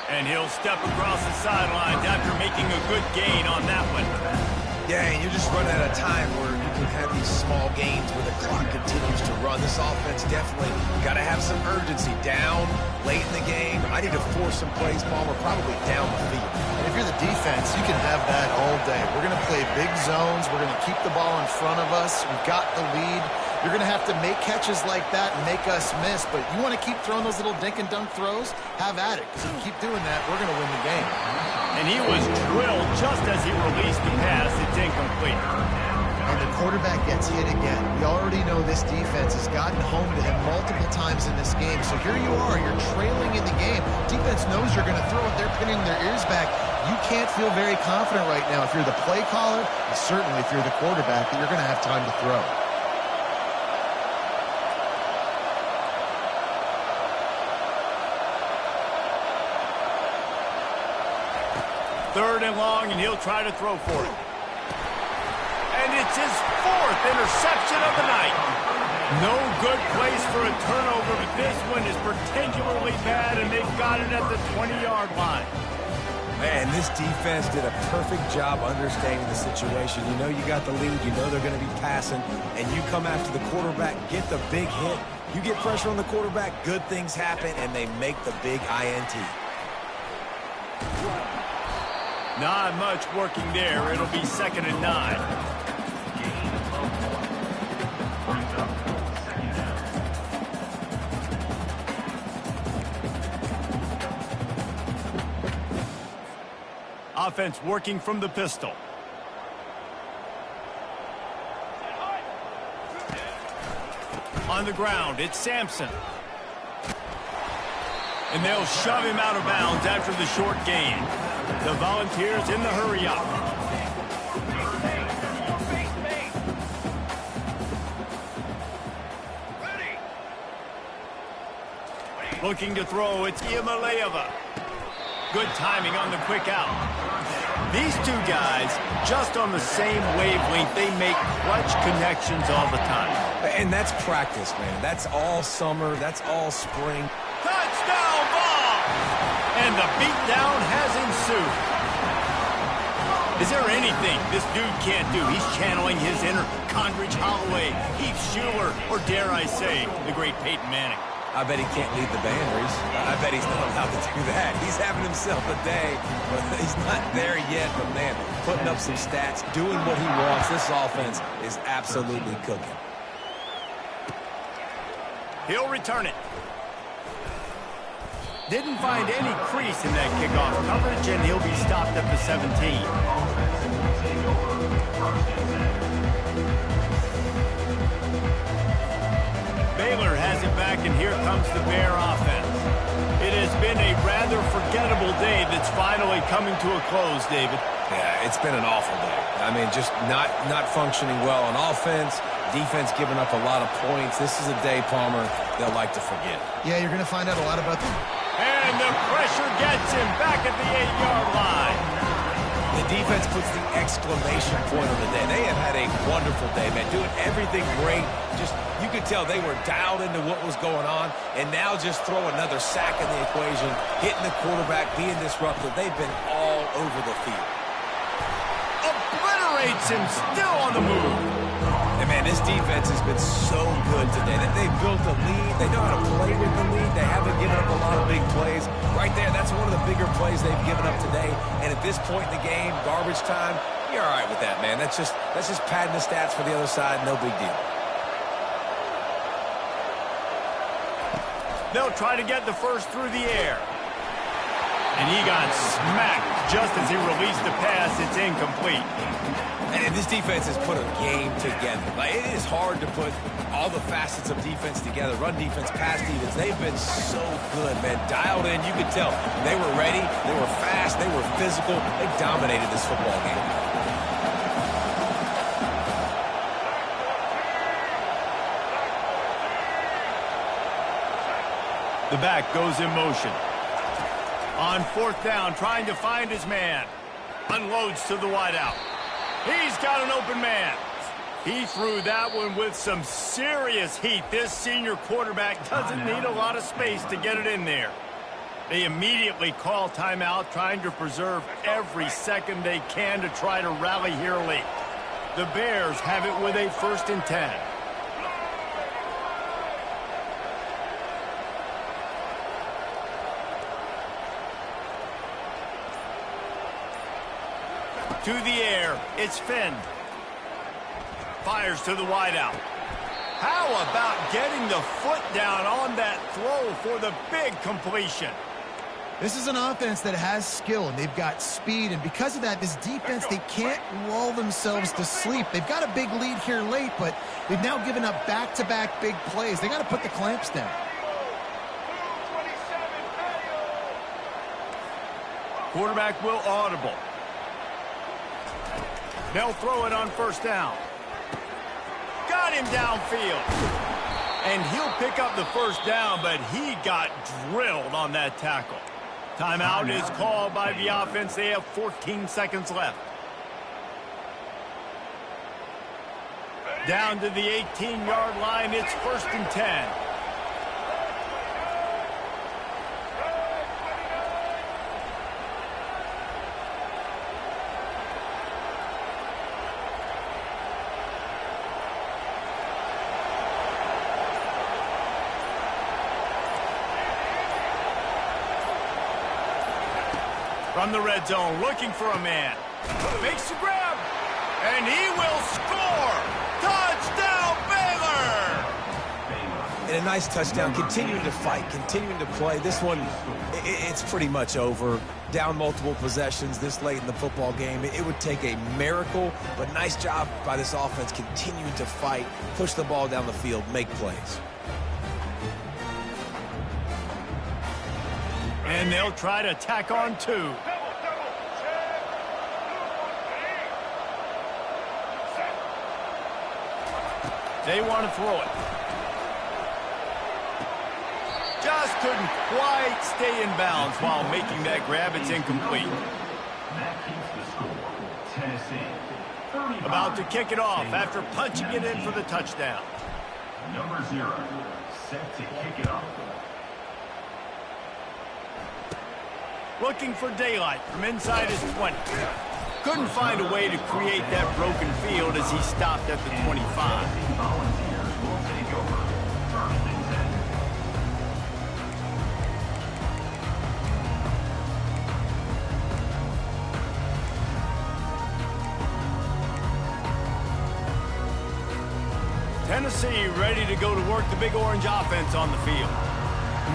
And he'll step across the sidelines after making a good gain on that one.
Yeah, and you're just running at a time where you can have these small gains where the clock continues to run. This offense definitely got to have some urgency. Down late in the game. I need to force some plays, Palmer, probably down the field.
And if you're the defense, you can have that all day. We're going to play big zones. We're going to keep the ball in front of us. We've got the lead. You're going to have to make catches like that and make us miss. But you want to keep throwing those little dink and dunk throws? Have at it. Because if you keep doing that, we're going to win the game.
And he was drilled just as he released the pass. It's incomplete.
And the quarterback gets hit again. We already know this defense has gotten home to him multiple times in this game. So here you are. You're trailing in the game. Defense knows you're going to throw it. They're pinning their ears back. You can't feel very confident right now if you're the play caller, and certainly if you're the quarterback, that you're going to have time to throw.
Third and long, and he'll try to throw for it. And it's his fourth interception of the night. No good place for a turnover, but this one is particularly bad, and they've got it at the 20-yard line.
Man, this defense did a perfect job understanding the situation. You know you got the lead, you know they're going to be passing, and you come after the quarterback, get the big hit. You get pressure on the quarterback, good things happen, and they make the big INT.
Not much working there. It'll be 2nd and 9. Offense working from the pistol. On the ground, it's Sampson. And they'll shove him out of bounds after the short gain. The Volunteers in the hurry up. Looking to throw, it's Iamaleava. Good timing on the quick out. These two guys, just on the same wavelength, they make clutch connections all the time.
And that's practice, man. That's all summer. That's all spring.
Touchdown ball! And the beatdown has ensued. Is there anything this dude can't do? He's channeling his inner Condridge Holloway, Heath Schuler, or dare I say, the great Peyton Manning.
I bet he can't lead the band, Reese. I bet he's not allowed to do that. He's having himself a day, but he's not there yet. But, man, putting up some stats, doing what he wants. This offense is absolutely cooking.
He'll return it. Didn't find any crease in that kickoff coverage, and he'll be stopped at the 17. Baylor has it back, and here comes the Bear offense. It has been a rather forgettable day that's finally coming to a close, David.
Yeah, it's been an awful day. I mean, just not functioning well on offense. Defense giving up a lot of points. This is a day, Palmer, they'll like to forget.
Yeah, you're going to find out a lot about them.
And the pressure gets him back at the 8-yard line.
The defense puts the exclamation point on the day. They have had a wonderful day, man, doing everything great. Just, you could tell they were dialed into what was going on, and now just throw another sack in the equation, hitting the quarterback, being disruptive. They've been all over the field.
Obliterates him, still on the move.
And, man, this defense has been so good today. They've built a lead. They know how to play with the lead. They haven't given up a lot of big plays. Right there, that's one of the bigger plays they've given up today. And at this point in the game, garbage time, you're all right with that, man. That's just padding the stats for the other side. No big deal.
They'll try to get the first through the air. And he got smacked just as he released the pass. It's incomplete.
And this defense has put a game together. Like, it is hard to put all the facets of defense together. Run defense, pass defense. They've been so good, man. Dialed in. You could tell they were ready. They were fast. They were physical. They dominated this football game.
The back goes in motion. On 4th down, trying to find his man. Unloads to the wideout. He's got an open man. He threw that one with some serious heat. This senior quarterback doesn't need a lot of space to get it in there. They immediately call timeout, trying to preserve every second they can to try to rally here late. The Bears have it with a 1st and 10. To the air, it's Finn. Fires to the wideout. How about getting the foot down on that throw for the big completion?
This is an offense that has skill, and they've got speed, and because of that, this defense, they can't lull themselves to sleep. They've got a big lead here late, but they've now given up back-to-back big plays. They got to put the clamps down.
Quarterback will audible. They'll throw it on 1st down. Got him downfield. And he'll pick up the 1st down, but he got drilled on that tackle. Timeout is called by the offense. They have 14 seconds left. Down to the 18-yard line, it's 1st and 10. From the red zone, looking for a man. Makes the grab, and he will score! Touchdown, Baylor!
And a nice touchdown, continuing to fight, continuing to play. This one, it's pretty much over. Down multiple possessions this late in the football game. It would take a miracle, but nice job by this offense continuing to fight, push the ball down the field, make plays.
And they'll try to tack on 2. They want to throw it. Just couldn't quite stay in bounds while making that grab. It's incomplete.
That keeps the score. Tennessee. 35.
About to kick it off after punching it in for the touchdown.
Number 0, set to kick it off.
Looking for daylight from inside his 20. Couldn't find a way to create that broken field as he stopped at the 25.
Volunteers will take over. First and 10.
Tennessee ready to go to work the Big Orange offense on the field.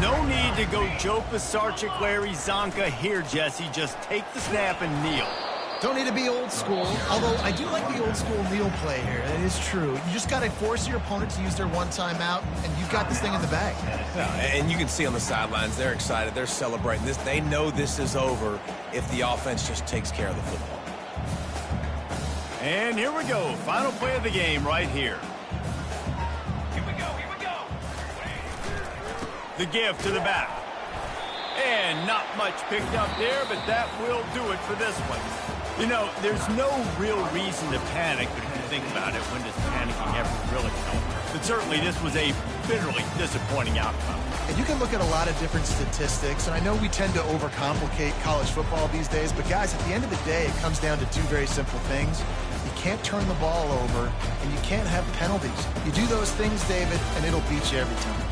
No need to go Joe Pisarcik, Larry Zonka here, Jesse. Just take the snap and kneel.
Don't need to be old school, although I do like the old school kneel play here. That is true. You just got to force your opponent to use their one timeout, and you've got this thing in the bag.
Yeah, and you can see on the sidelines, they're excited. They're celebrating this. They know this is over if the offense just takes care of the football.
And here we go. Final play of the game right here.
Here we go.
The give to the back. And not much picked up there, but that will do it for this one. You know, there's no real reason to panic, but if you think about it, when does panicking ever really help? But certainly this was a bitterly disappointing outcome.
And you can look at a lot of different statistics, and I know we tend to overcomplicate college football these days, but guys, at the end of the day, it comes down to 2 very simple things. You can't turn the ball over, and you can't have penalties. You do those things, David, and it'll beat you every time.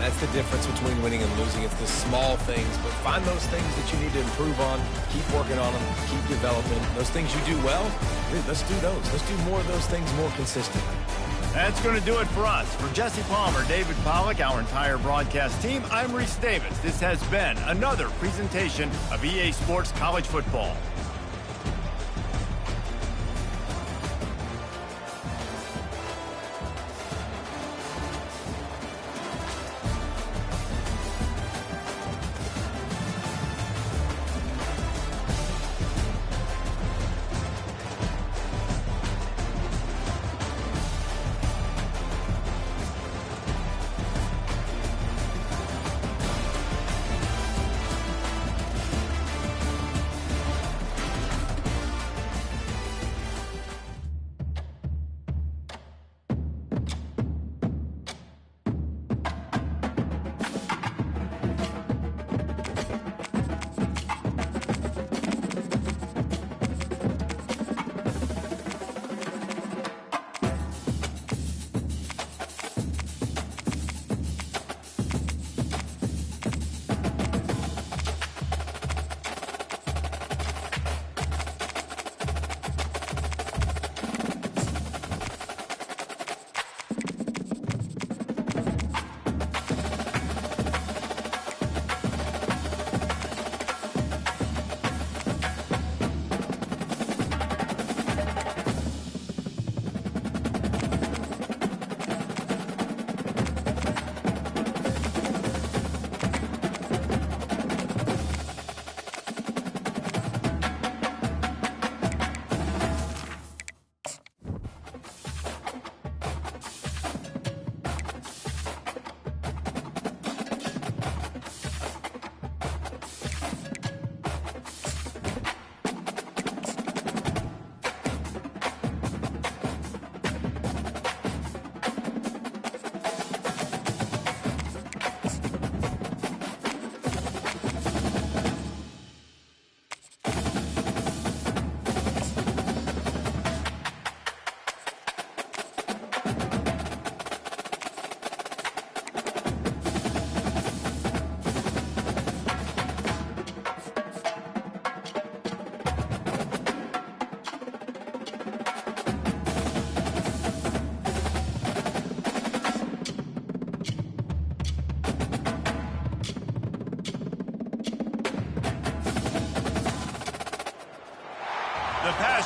That's the difference between winning and losing. It's the small things, but find those things that you need to improve on. Keep working on them. Keep developing. Those things you do well, let's do those. Let's do more of those things more consistently.
That's going to do it for us. For Jesse Palmer, David Pollack, our entire broadcast team, I'm Reese Davis. This has been another presentation of EA Sports College Football.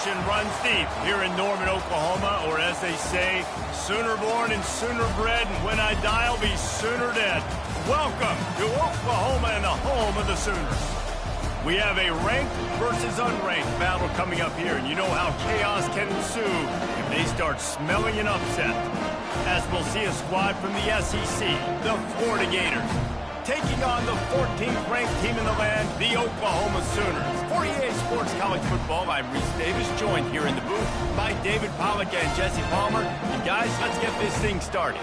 tradition runs deep here in Norman, Oklahoma, or as they say, sooner born and sooner bred, and when I die, I'll be sooner dead. Welcome to Oklahoma and the home of the Sooners. We have a ranked versus unranked battle coming up here, and you know how chaos can ensue if they start smelling an upset. As we'll see a squad from the SEC, the Florida Gators, taking on the 14th ranked team in the land, the Oklahoma Sooners. For EA Sports College Football, I'm Reese Davis, joined here in the booth by David Pollack and Jesse Palmer. And guys, let's get this thing started.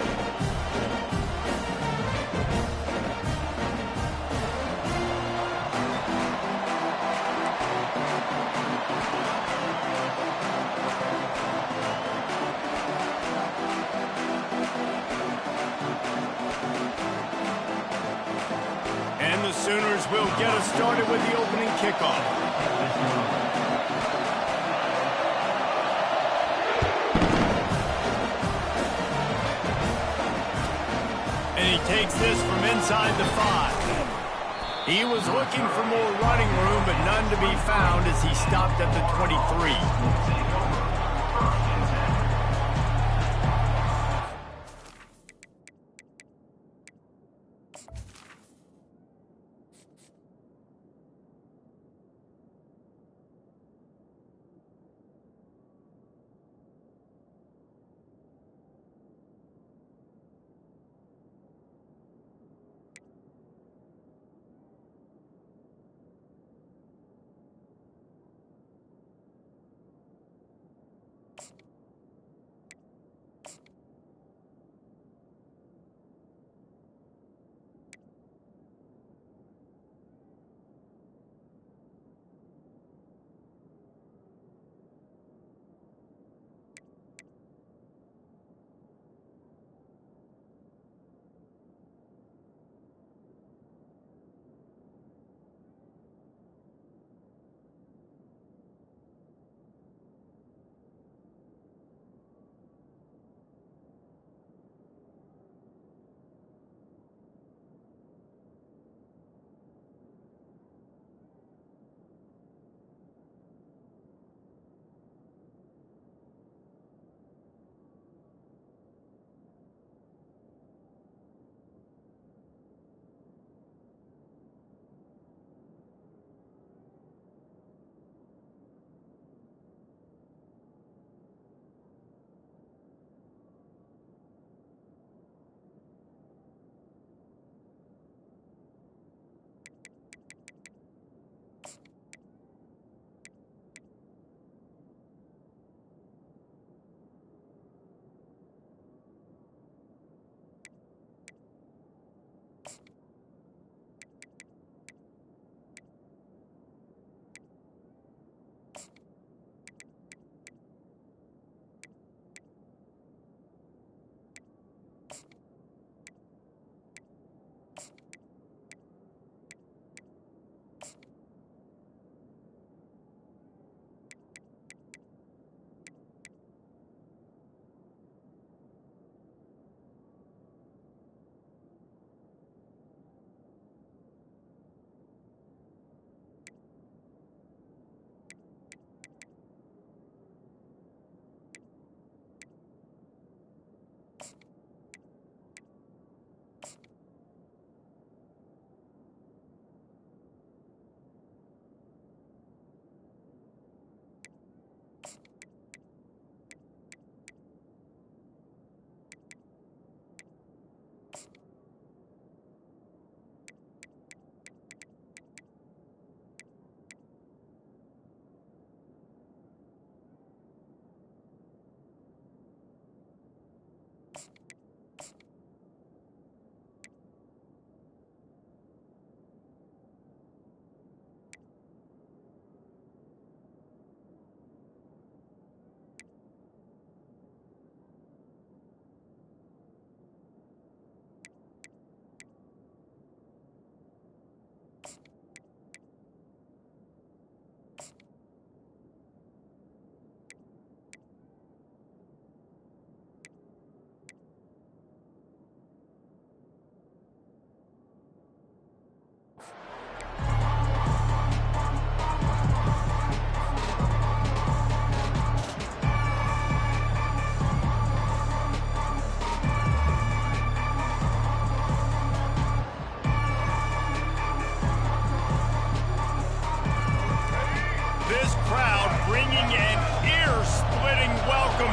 The Sooners will get us started with the opening kickoff. And he takes this from inside the 5. He was looking for more running room, but none to be found as he stopped at the 23.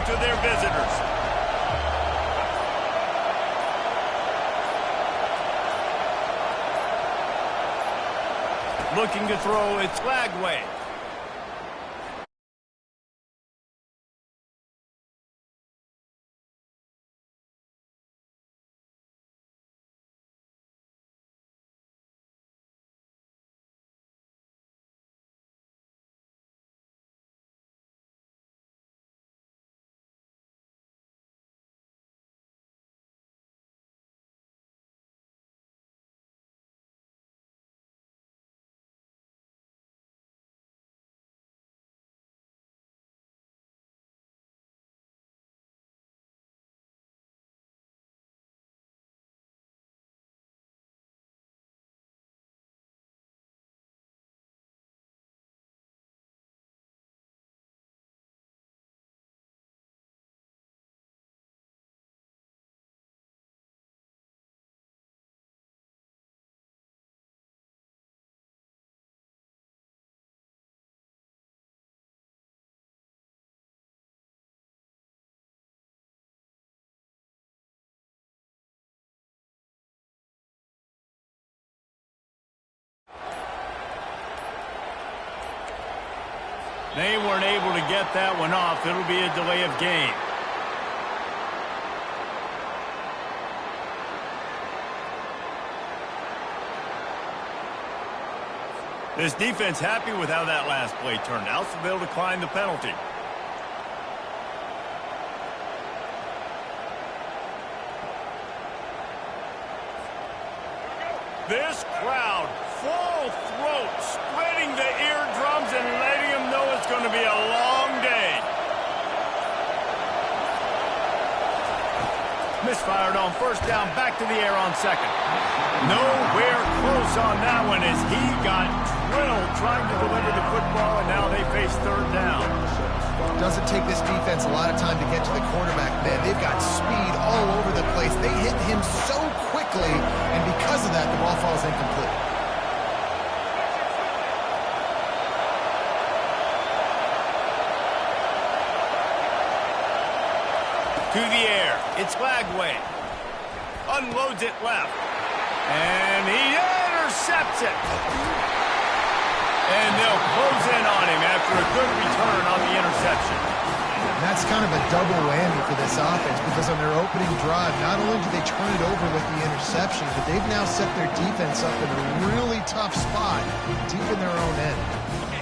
to their visitors. Looking to throw, it's flag way. They weren't able to get that one off. It'll be a delay of game. This defense happy with how that last play turned out, so they'll decline the penalty. This crowd, full throat, spreading the eardrums and letting them know it's going to be a long day. Misfired on first down, back to the air on second. Nowhere close on that one as he got drilled trying to deliver the football, and now they face third down.
Doesn't take this defense a lot of time to get to the quarterback, man. They've got speed all over the place. They hit him so quickly, and because of that, the ball falls incomplete.
To the air, it's Flagway. Unloads it left. And he intercepts it. And they'll close in on him after a good return on the interception.
And that's kind of a double whammy for this offense because on their opening drive, not only did they turn it over with the interception, but they've now set their defense up in a really tough spot deep in their own end.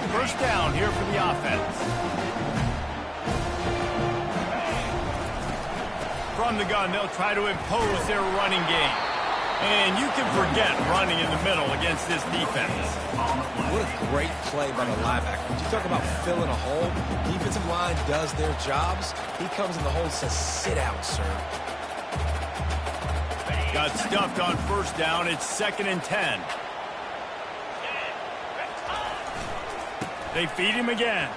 First down here for the offense. From the gun, they'll try to impose their running game. And you can forget running in the middle against this defense.
What a great play by the linebacker. When you talk about filling a hole, defensive line does their jobs. He comes in the hole and says, sit out, sir.
Got stuffed on first down. It's 2nd and 10. They feed him again.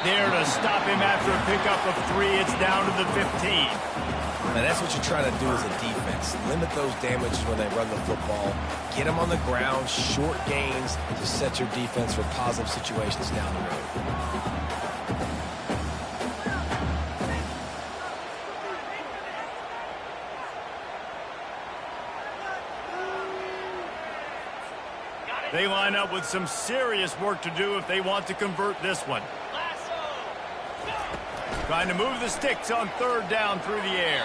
There to stop him after a pickup of 3. It's down to the 15.
And that's what you're trying to do as a defense. Limit those damages when they run the football. Get them on the ground, short gains to set your defense for positive situations down the road.
They line up with some serious work to do if they want to convert this one. Trying to move the sticks on third down through the air.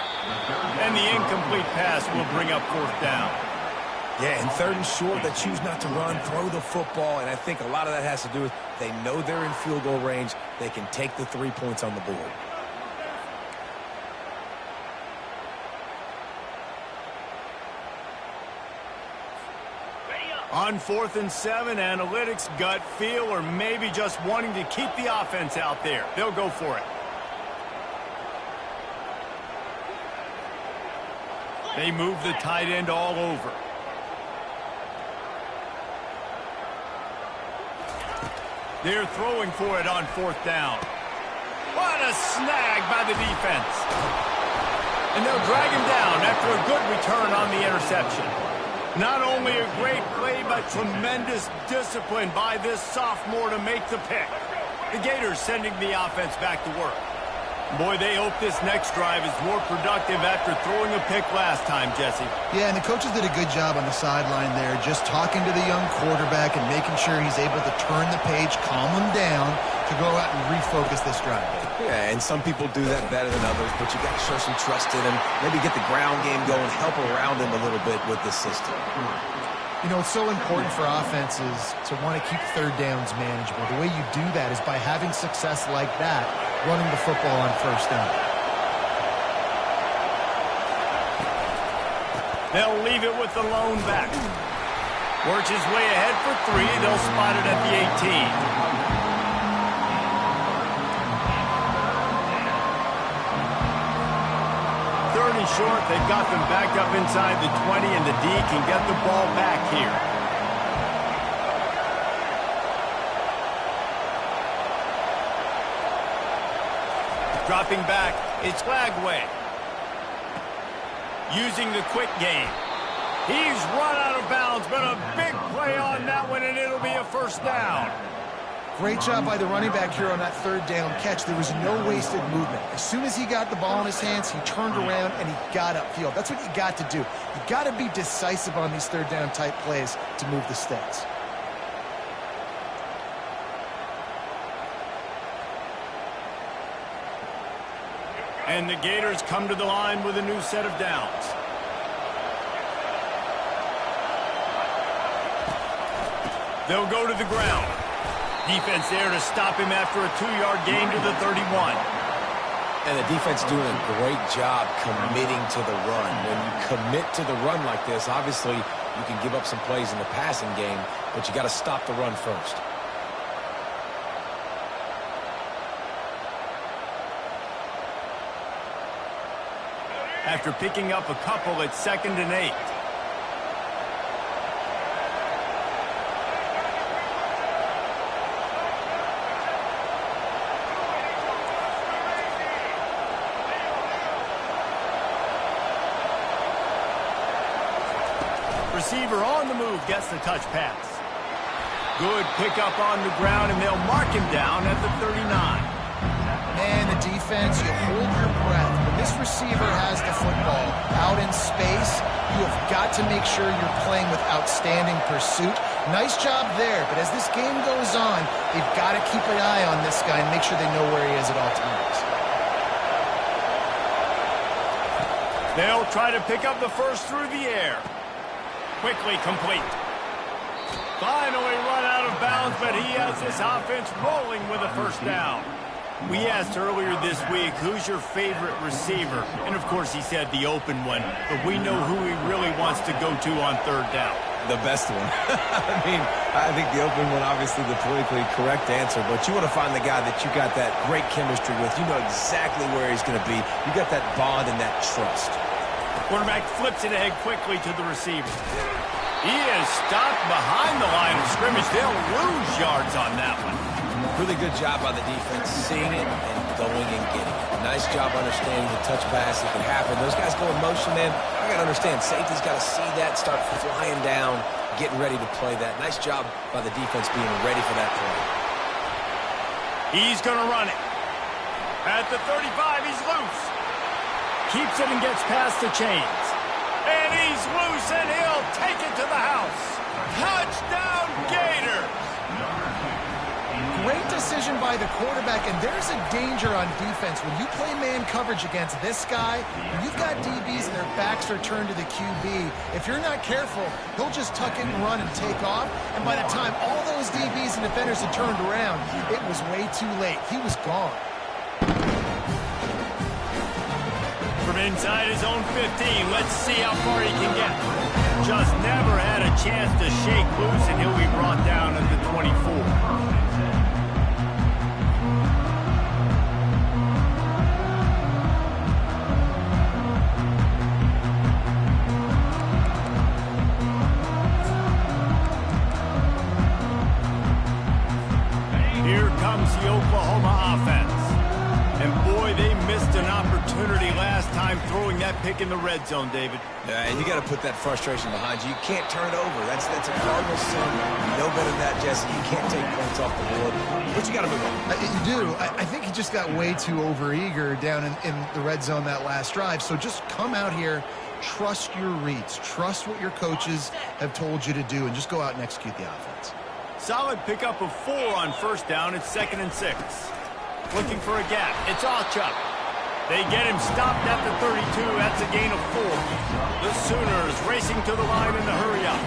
And the incomplete pass will bring up fourth down.
Yeah, and 3rd and short, they choose not to run, throw the football, and I think a lot of that has to do with they know they're in field goal range. They can take the 3 points on the board.
On 4th and 7, analytics, gut feel, or maybe just wanting to keep the offense out there. They'll go for it. They move the tight end all over. They're throwing for it on 4th down. What a snag by the defense. And they'll drag him down after a good return on the interception. Not only a great play, but tremendous discipline by this sophomore to make the pick. The Gators sending the offense back to work. Boy, they hope this next drive is more productive after throwing a pick last time, Jesse.
Yeah, and the coaches did a good job on the sideline there, just talking to the young quarterback and making sure he's able to turn the page, calm him down to go out and refocus this drive.
Yeah, and some people do that better than others, but you got to show some trust in him, maybe get the ground game going, help around him a little bit with this system.
You know, it's so important for offenses to want to keep third downs manageable. The way you do that is by having success like that, running the football on first down.
They'll leave it with the lone back. Works his way ahead for 3. They'll spot it at the 18. Third and short, they've got them backed up inside the 20, and the D can get the ball back here. Dropping back, it's Flagway. Using the quick game. He's run out of bounds, but a big play on that one, and it'll be a first down.
Great job by the running back here on that third down catch. There was no wasted movement. As soon as he got the ball in his hands, he turned around and he got upfield. That's what you got to do. You got to be decisive on these third down type plays to move the sticks.
And the Gators come to the line with a new set of downs. They'll go to the ground. Defense there to stop him after a 2-yard gain to the 31.
And the defense doing a great job committing to the run. When you commit to the run like this, obviously you can give up some plays in the passing game, but you got to stop the run first.
After picking up a couple at 2nd and 8. Receiver on the move gets the touch pass. Good pickup on the ground, and they'll mark him down at the 39.
Man, the defense, you hold your breath. When this receiver has the football out in space, you have got to make sure you're playing with outstanding pursuit. Nice job there, but as this game goes on, they've got to keep an eye on this guy and make sure they know where he is at all times.
They'll try to pick up the first through the air. Quickly complete. Finally run out of bounds, but he has this offense rolling with a first down. We asked earlier this week, who's your favorite receiver? And, of course, he said the open one, but we know who he really wants to go to on third down.
The best one. I think the open one, obviously the politically correct answer, but you want to find the guy that you got that great chemistry with. You know exactly where he's going to be. You got that bond and that trust.
Quarterback flips it ahead quickly to the receiver. He is stopped behind the line of scrimmage. They'll lose yards on that one.
Really good job by the defense, seeing it and going and getting it. Nice job understanding the touch pass that can happen. Those guys go in motion, man. I got to understand, safety's got to see that, start flying down, getting ready to play that. Nice job by the defense being ready for that play.
He's going to run it. At the 35, he's loose. Keeps it and gets past the chains. And he's loose, and he'll take it to the house. Touchdown, Gators!
Great decision by the quarterback, and there's a danger on defense. When you play man coverage against this guy, when you've got DBs and their backs are turned to the QB, if you're not careful, he'll just tuck in and run and take off, and by the time all those DBs and defenders had turned around, it was way too late. He was gone.
From inside his own 15, let's see how far he can get. Just never had a chance to shake loose, and he'll be brought down at the 24. Here comes the Oklahoma offense. And boy, they missed an opportunity last time time throwing that pick in the red zone, David.
And you got to put that frustration behind you. You can't turn it over. That's a cardinal sin. You know better than that, Jesse. You can't take points off the board, but you got to move on.
You do. I think he just got way too overeager down in the red zone that last drive. So just come out here, trust your reads, trust what your coaches have told you to do, and just go out and execute the offense.
Solid pickup of 4 on first down. It's 2nd and 6. Looking for a gap. It's Allchuck. They get him stopped at the 32. That's a gain of 4. The Sooners racing to the line in the hurry-up.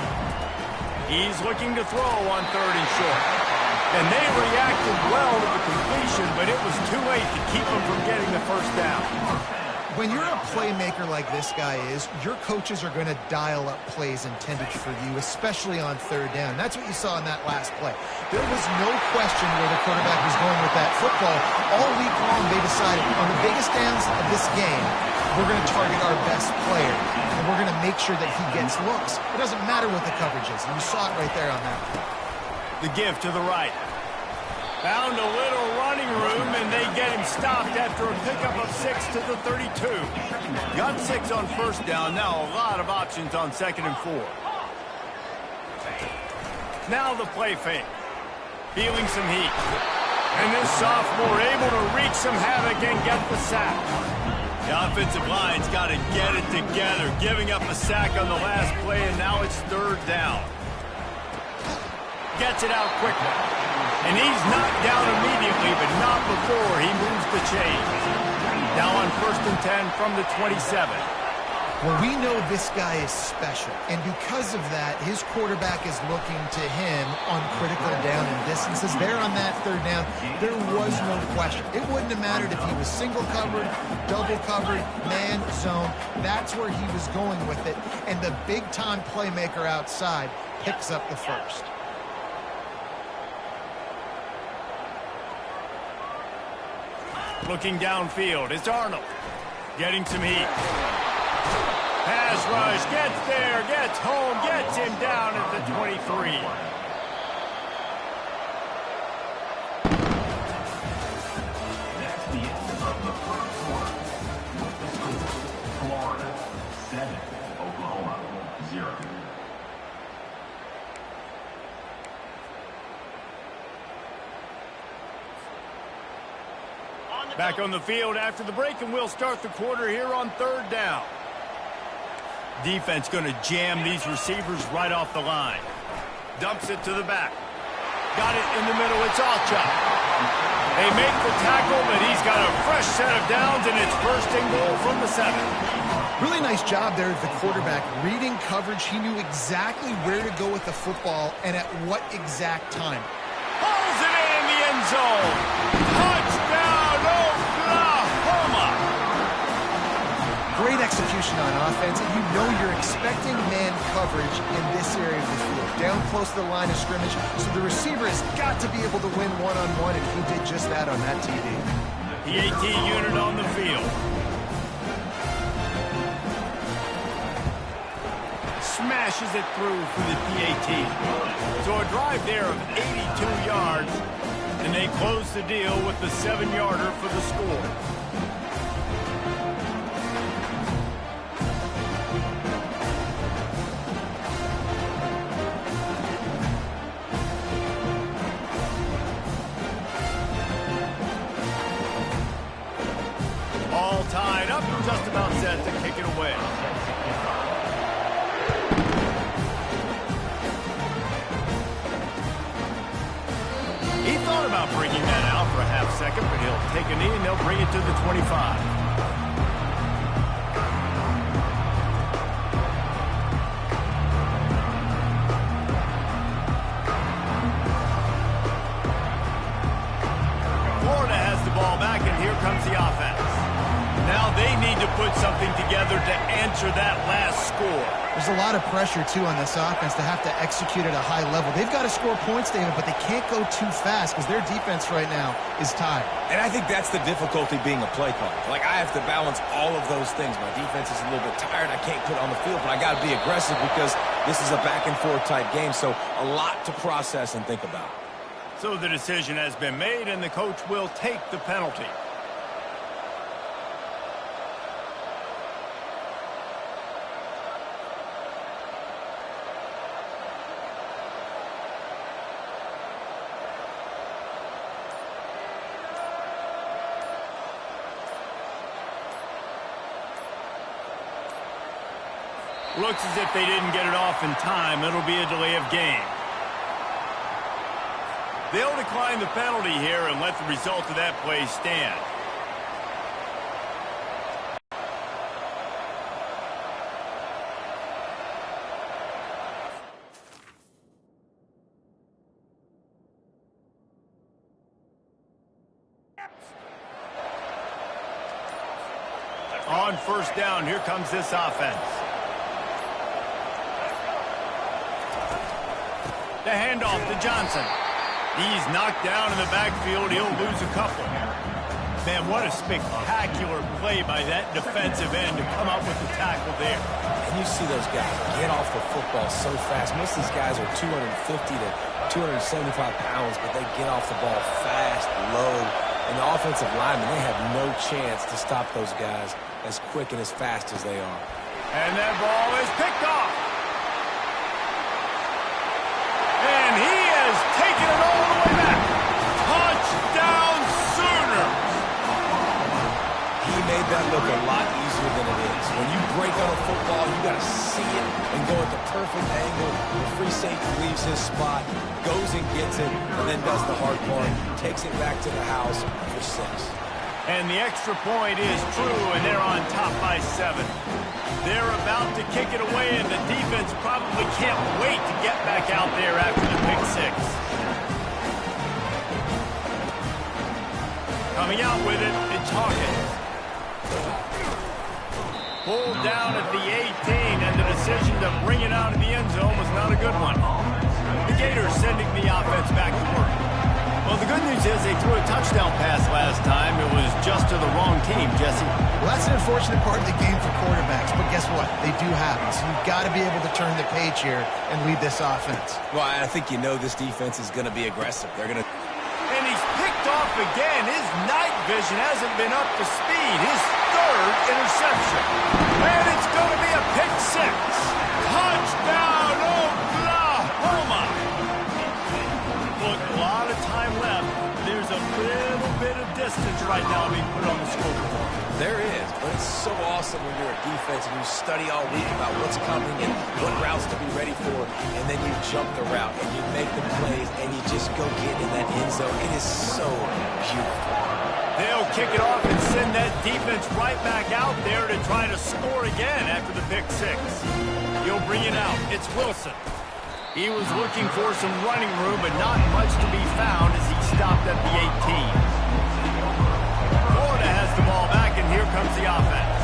He's looking to throw on 3rd and short. And they reacted well to the completion, but it was too late to keep him from getting the first down.
When you're a playmaker like this guy is, your coaches are going to dial up plays intended for you, especially on 3rd down. And that's what you saw in that last play. There was no question where the quarterback was going with that football. All week long, they decided on the biggest downs of this game, we're going to target our best player, and we're going to make sure that he gets looks. It doesn't matter what the coverage is, and you saw it right there on that play.
The give to the right. Found a little running room, and they get him stopped after a pickup of 6 to the 32. Got 6 on first down. Now a lot of options on 2nd and 4. Now the play fake. Feeling some heat. And this sophomore able to wreak some havoc and get the sack. The offensive line's got to get it together, giving up a sack on the last play, and now it's 3rd down. Gets it out quickly. And he's knocked down immediately, but not before he moves the chains. Now on 1st and 10 from the 27.
Well, we know this guy is special, and because of that, his quarterback is looking to him on critical down and distances. There on that 3rd down, there was no question. It wouldn't have mattered if he was single covered, double covered, man, zone. That's where he was going with it, and the big-time playmaker outside picks up the first.
Looking downfield, it's Arnold. Getting some heat. Pass rush, gets there, gets home, gets him down at the 23.
That's the end of the first quarter. With the score, Florida 7, Oklahoma 0.
Back on the field after the break, and we'll start the quarter here on 3rd down. Defense going to jam these receivers right off the line. Dumps it to the back. Got it in the middle. It's Allchuck. They make the tackle, but he's got a fresh set of downs, and it's 1st and goal from the 7.
Really nice job there at the quarterback. Reading coverage, he knew exactly where to go with the football and at what exact time.
Pulls it in the end zone. Touchdown, Oklahoma!
Great execution on offense, and you know you're expecting man coverage in this area of the field, down close to the line of scrimmage, so the receiver has got to be able to win one-on-one, and he did just that on that TD.
PAT unit on the field. Smashes it through for the PAT. So a drive there of 82 yards, and they close the deal with the 7-yarder for the score. All tied up, just about set to kick it away. He thought about bringing that out for a half second, but he'll take a knee and they'll bring it to the 25. Florida has the ball back, and here comes the offense. Now they need to put something together to answer that last score.
There's a lot of pressure, too, on this offense to have to execute at a high level. They've got to score points, David, but they can't go too fast because their defense right now is tired.
And I think that's the difficulty being a play caller. Like, I have to balance all of those things. My defense is a little bit tired. I can't put it on the field, but I got to be aggressive because this is a back-and-forth type game, so a lot to process and think about.
So the decision has been made, and the coach will take the penalty. Looks as if they didn't get it off in time. It'll be a delay of game. They'll decline the penalty here and let the result of that play stand. On first down, here comes this offense. The handoff to Johnson. He's knocked down in the backfield. He'll lose a couple. Man, what a spectacular play by that defensive end to come up with the tackle there.
And you see those guys get off the football so fast. Most of these guys are 250 to 275 pounds, but they get off the ball fast, low. And the offensive linemen, they have no chance to stop those guys as quick and as fast as they are.
And that ball is picked off. And he has taken it all the way back. Touchdown Sooners.
He made that look a lot easier than it is. When you break on a football, you got to see it and go at the perfect angle. The free safety leaves his spot, goes and gets it, and then does the hard part, takes it back to the house for 6.
And the extra point is true, and they're on top by 7. They're about to kick it away, and the defense probably can't wait to get back out there after the pick 6. Coming out with it, it's Hawkins. Pulled down at the 18, and the decision to bring it out of the end zone was not a good one. The Gators sending the offense back to work. Well, the good news is they threw a touchdown pass last time. It was just to the wrong team, Jesse.
Well, that's an unfortunate part of the game for quarterbacks, but guess what? They do happen, so you've got to be able to turn the page here and lead this offense.
Well, I think you know this defense is going to be aggressive. They're going to...
And he's picked off again. His night vision hasn't been up to speed. His 3rd interception. And it's going to be a pick 6. Touchdown, Oklahoma! Look, a lot of time left. There's a little bit of distance right now being put on the scoreboard.
There is, but it's so awesome when you're a defense and you study all week about what's coming and what routes to be ready for, and then you jump the route and you make the plays and you just go get in that end zone. It is so beautiful.
They'll kick it off and send that defense right back out there to try to score again after the pick 6. He'll bring it out. It's Wilson. He was looking for some running room, but not much to be found as he stopped at the 18. Florida has the ball back, and here comes the offense.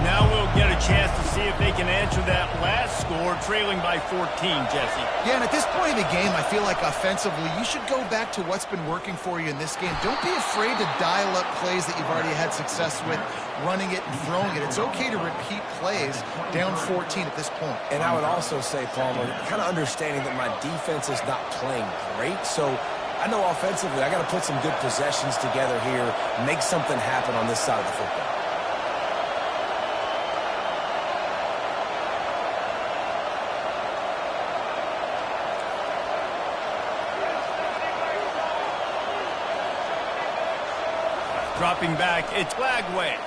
Now we'll get a chance to see if they can answer that last score, trailing by 14, Jesse.
Yeah, and at this point in the game, I feel like offensively, you should go back to what's been working for you in this game. Don't be afraid to dial up plays that you've already had success with, running it and throwing it. It's okay to repeat plays down 14 at this point.
And I would also say, Palmer, kind of understanding that my defense is not playing great, so I know offensively I got to put some good possessions together here, make something happen on this side of the football.
Dropping back, it's Flagway.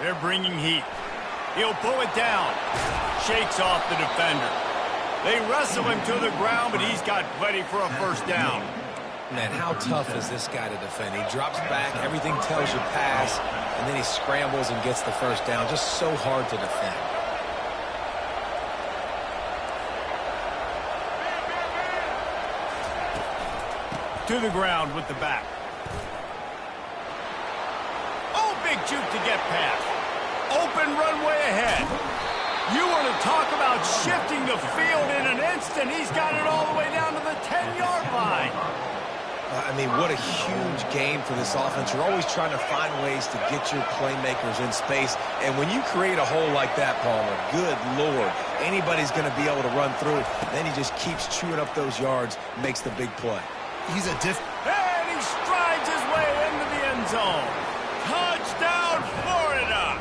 They're bringing heat. He'll pull it down. Shakes off the defender. They wrestle him to the ground, but he's got plenty for a first down.
Man, how tough is this guy to defend? He drops back, everything tells you pass, and then he scrambles and gets the first down. Just so hard to defend.
To the ground with the back. Oh, big juke to get past. Open runway ahead. You want to talk about shifting the field in an instant. He's got it all the way down to the 10-yard line.
I mean, what a huge game for this offense. You're always trying to find ways to get your playmakers in space. And when you create a hole like that, Palmer, good Lord, anybody's going to be able to run through it. Then he just keeps chewing up those yards, makes the big play.
He's a
And he strides his way into the end zone. Touchdown, Florida.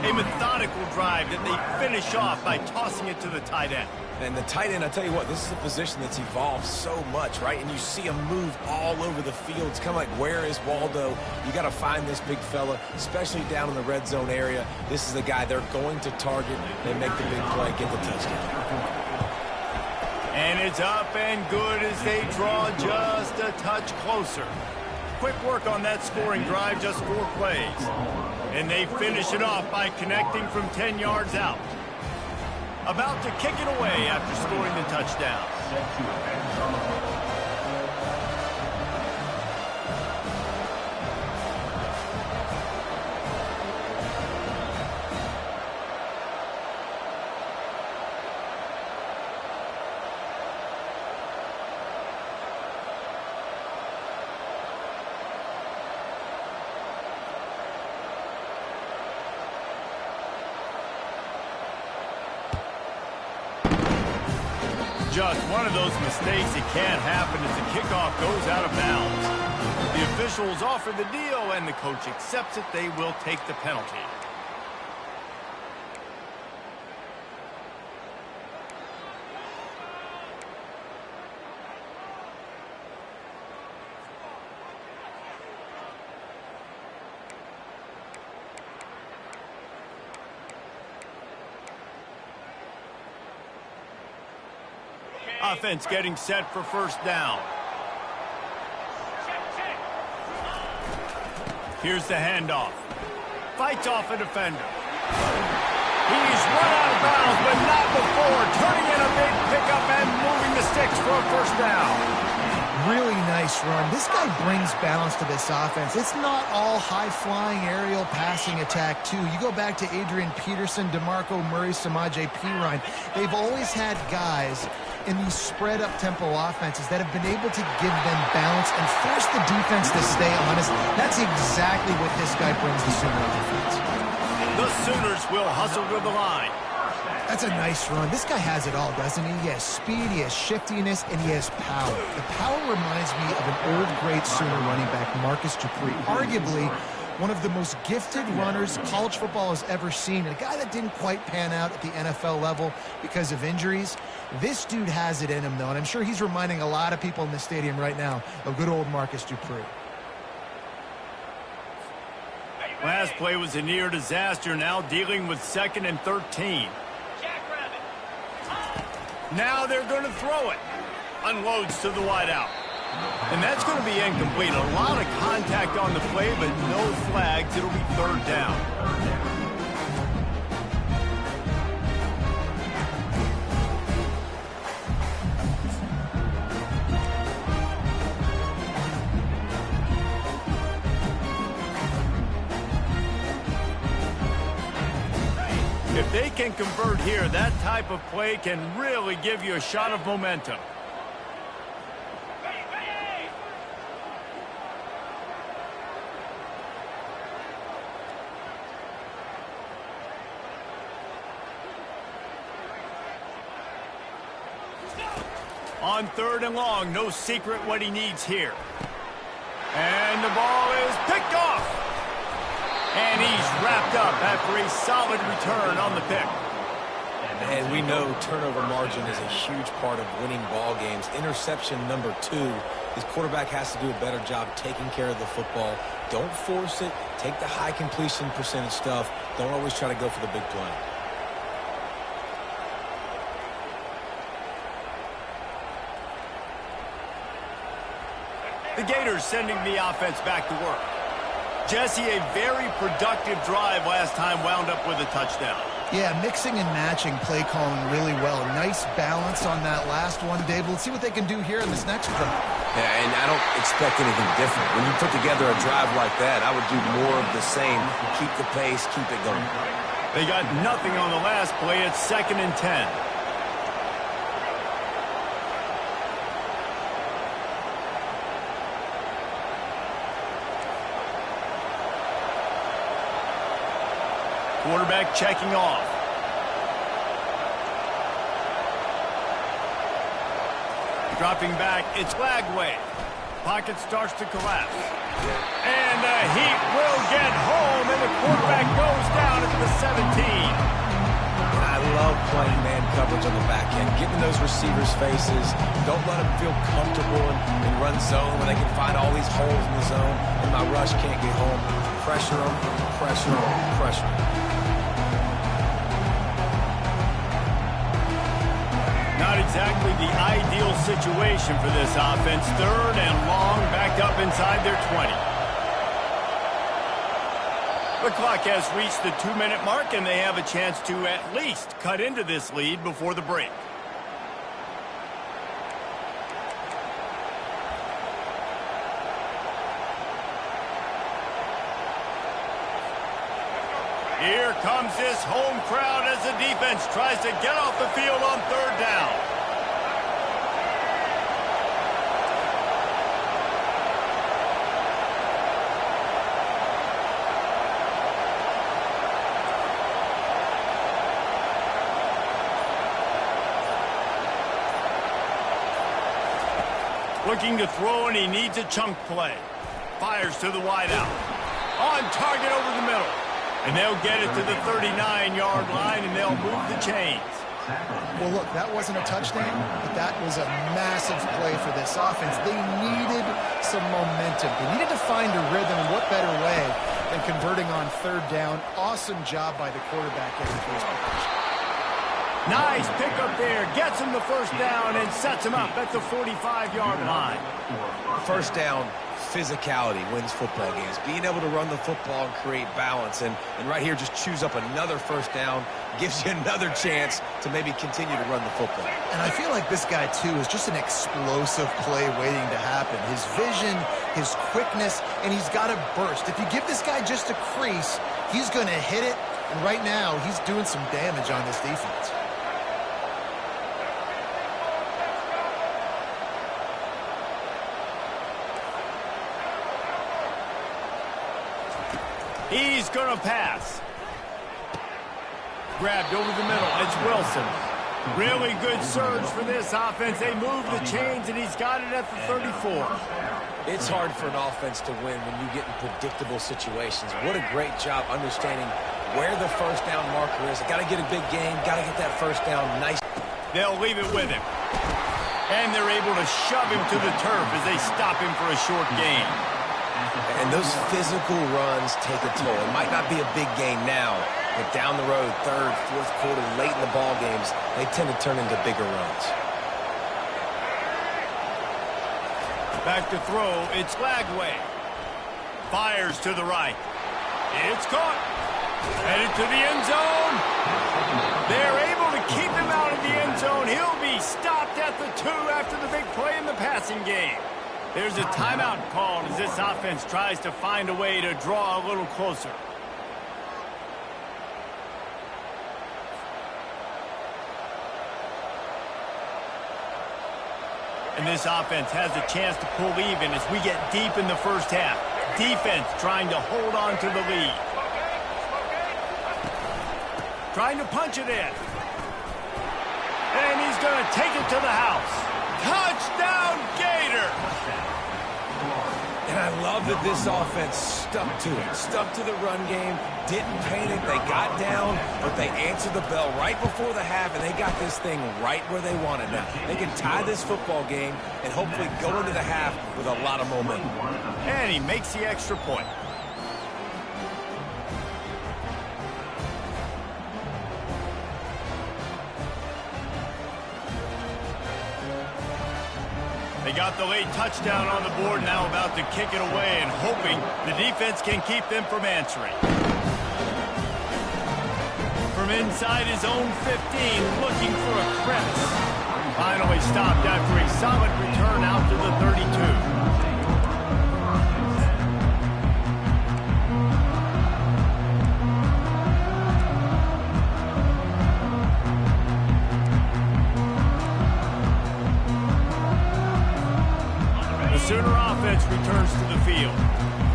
A methodical drive that they finish off by tossing it to the tight end.
And the tight end, I tell you what, this is a position that's evolved so much, right? And you see him move all over the field. It's kind of like, where is Waldo? You got to find this big fella, especially down in the red zone area. This is the guy they're going to target. They make the big play, get the touchdown.
And it's up and good as they draw just a touch closer. Quick work on that scoring drive, just 4 plays. And they finish it off by connecting from 10 yards out. About to kick it away after scoring the touchdown. Just one of those mistakes that can't happen as the kickoff goes out of bounds. The officials offer the deal, and the coach accepts it. They will take the penalty. Offense getting set for first down. Here's the handoff. Fights off a defender. He's run out of bounds, but not before. Turning in a big pickup and moving the sticks for a first down.
Really nice run. This guy brings balance to this offense. It's not all high-flying aerial passing attack, too. You go back to Adrian Peterson, DeMarco Murray, Samaje Perine. They've always had guys in these spread-up tempo offenses that have been able to give them balance and force the defense to stay honest. That's exactly what this guy brings the Sooner offense.
The Sooners will hustle to the line.
That's a nice run. This guy has it all, doesn't he? He has speed, he has shiftiness, and he has power. The power reminds me of an old great Sooner running back, Marcus Dupree. Arguably one of the most gifted runners college football has ever seen. And a guy that didn't quite pan out at the NFL level because of injuries. This dude has it in him, though, and I'm sure he's reminding a lot of people in the stadium right now of good old Marcus Dupree.
Last play was a near disaster, now dealing with 2nd and 13. Now they're going to throw it. Unloads to the wideout. And that's going to be incomplete. A lot of contact on the play, but no flags. It'll be 3rd down. If they can convert here, that type of play can really give you a shot of momentum. On 3rd and long, no secret what he needs here. And the ball is picked off. And he's wrapped up after a solid return on the pick.
And we know turnover margin is a huge part of winning ball games. Interception number 2. His quarterback has to do a better job taking care of the football. Don't force it. Take the high completion percentage stuff. Don't always try to go for the big play.
The Gators sending the offense back to work. Jesse, a very productive drive last time, wound up with a touchdown.
Yeah, mixing and matching play calling really well. Nice balance on that last one, Dave. Let's see what they can do here in this next play.
Yeah, and I don't expect anything different. When you put together a drive like that, I would do more of the same. Keep the pace, keep it going.
They got nothing on the last play. It's 2nd and 10. Quarterback checking off. Dropping back, it's Lagway. Pocket starts to collapse. And the heat will get home, and the the quarterback goes down at the 17.
And I love playing man coverage on the back end, getting those receivers' faces. Don't let them feel comfortable and run zone where they can find all these holes in the zone, and my rush can't get home. Pressure them, pressure them, pressure them.
Not exactly the ideal situation for this offense. 3rd and long, backed up inside their 20. The clock has reached the 2-minute mark, and they have a chance to at least cut into this lead before the break. Here comes this home crowd as the defense tries to get off the field on 3rd down. Looking to throw, and he needs a chunk play. Fires to the wideout. On target over the middle. And they'll get it to the 39-yard line, and they'll move the chains.
Well, look, that wasn't a touchdown, but that was a massive play for this offense. They needed some momentum. They needed to find a rhythm. What better way than converting on 3rd down? Awesome job by the quarterback getting to his position.
Nice pickup there. Gets him the 1st down and sets him up at the 45-yard line.
1st down, physicality wins football games. Being able to run the football and create balance. And right here, just choose up another 1st down. Gives you another chance to maybe continue to run the football.
And I feel like this guy, too, is just an explosive play waiting to happen. His vision, his quickness, and he's got a burst. If you give this guy just a crease, he's going to hit it. And right now, he's doing some damage on this defense.
He's going to pass. Grabbed over the middle. It's Wilson. Really good surge for this offense. They move the chains, and he's got it at the 34.
It's hard for an offense to win when you get in predictable situations. What a great job understanding where the 1st down marker is. Got to get a big game. Got to get that 1st down. Nice.
They'll leave it with him. And they're able to shove him to the turf as they stop him for a short gain.
And those physical runs take a toll. It might not be a big gain now, but down the road, 3rd, 4th quarter, late in the ball games, they tend to turn into bigger runs.
Back to throw, it's Lagway. Fires to the right. It's caught. Headed to the end zone. They're able to keep him out of the end zone. He'll be stopped at the 2 after the big play in the passing game. There's a timeout called as this offense tries to find a way to draw a little closer. And this offense has a chance to pull even as we get deep in the 1st half. Defense trying to hold on to the lead. Trying to punch it in. And he's going to take it to the house. Touchdown, Gator!
And I love that this offense stuck to it. Stuck to the run game, didn't panic, they got down, but they answered the bell right before the half, and they got this thing right where they wanted. Now, they can tie this football game and hopefully go into the half with a lot of momentum.
And he makes the extra point. They got the late touchdown on the board, now about to kick it away and hoping the defense can keep them from answering. From inside his own 15, looking for a crevice. Finally stopped after a solid return out to the 32. Sooner offense returns to the field.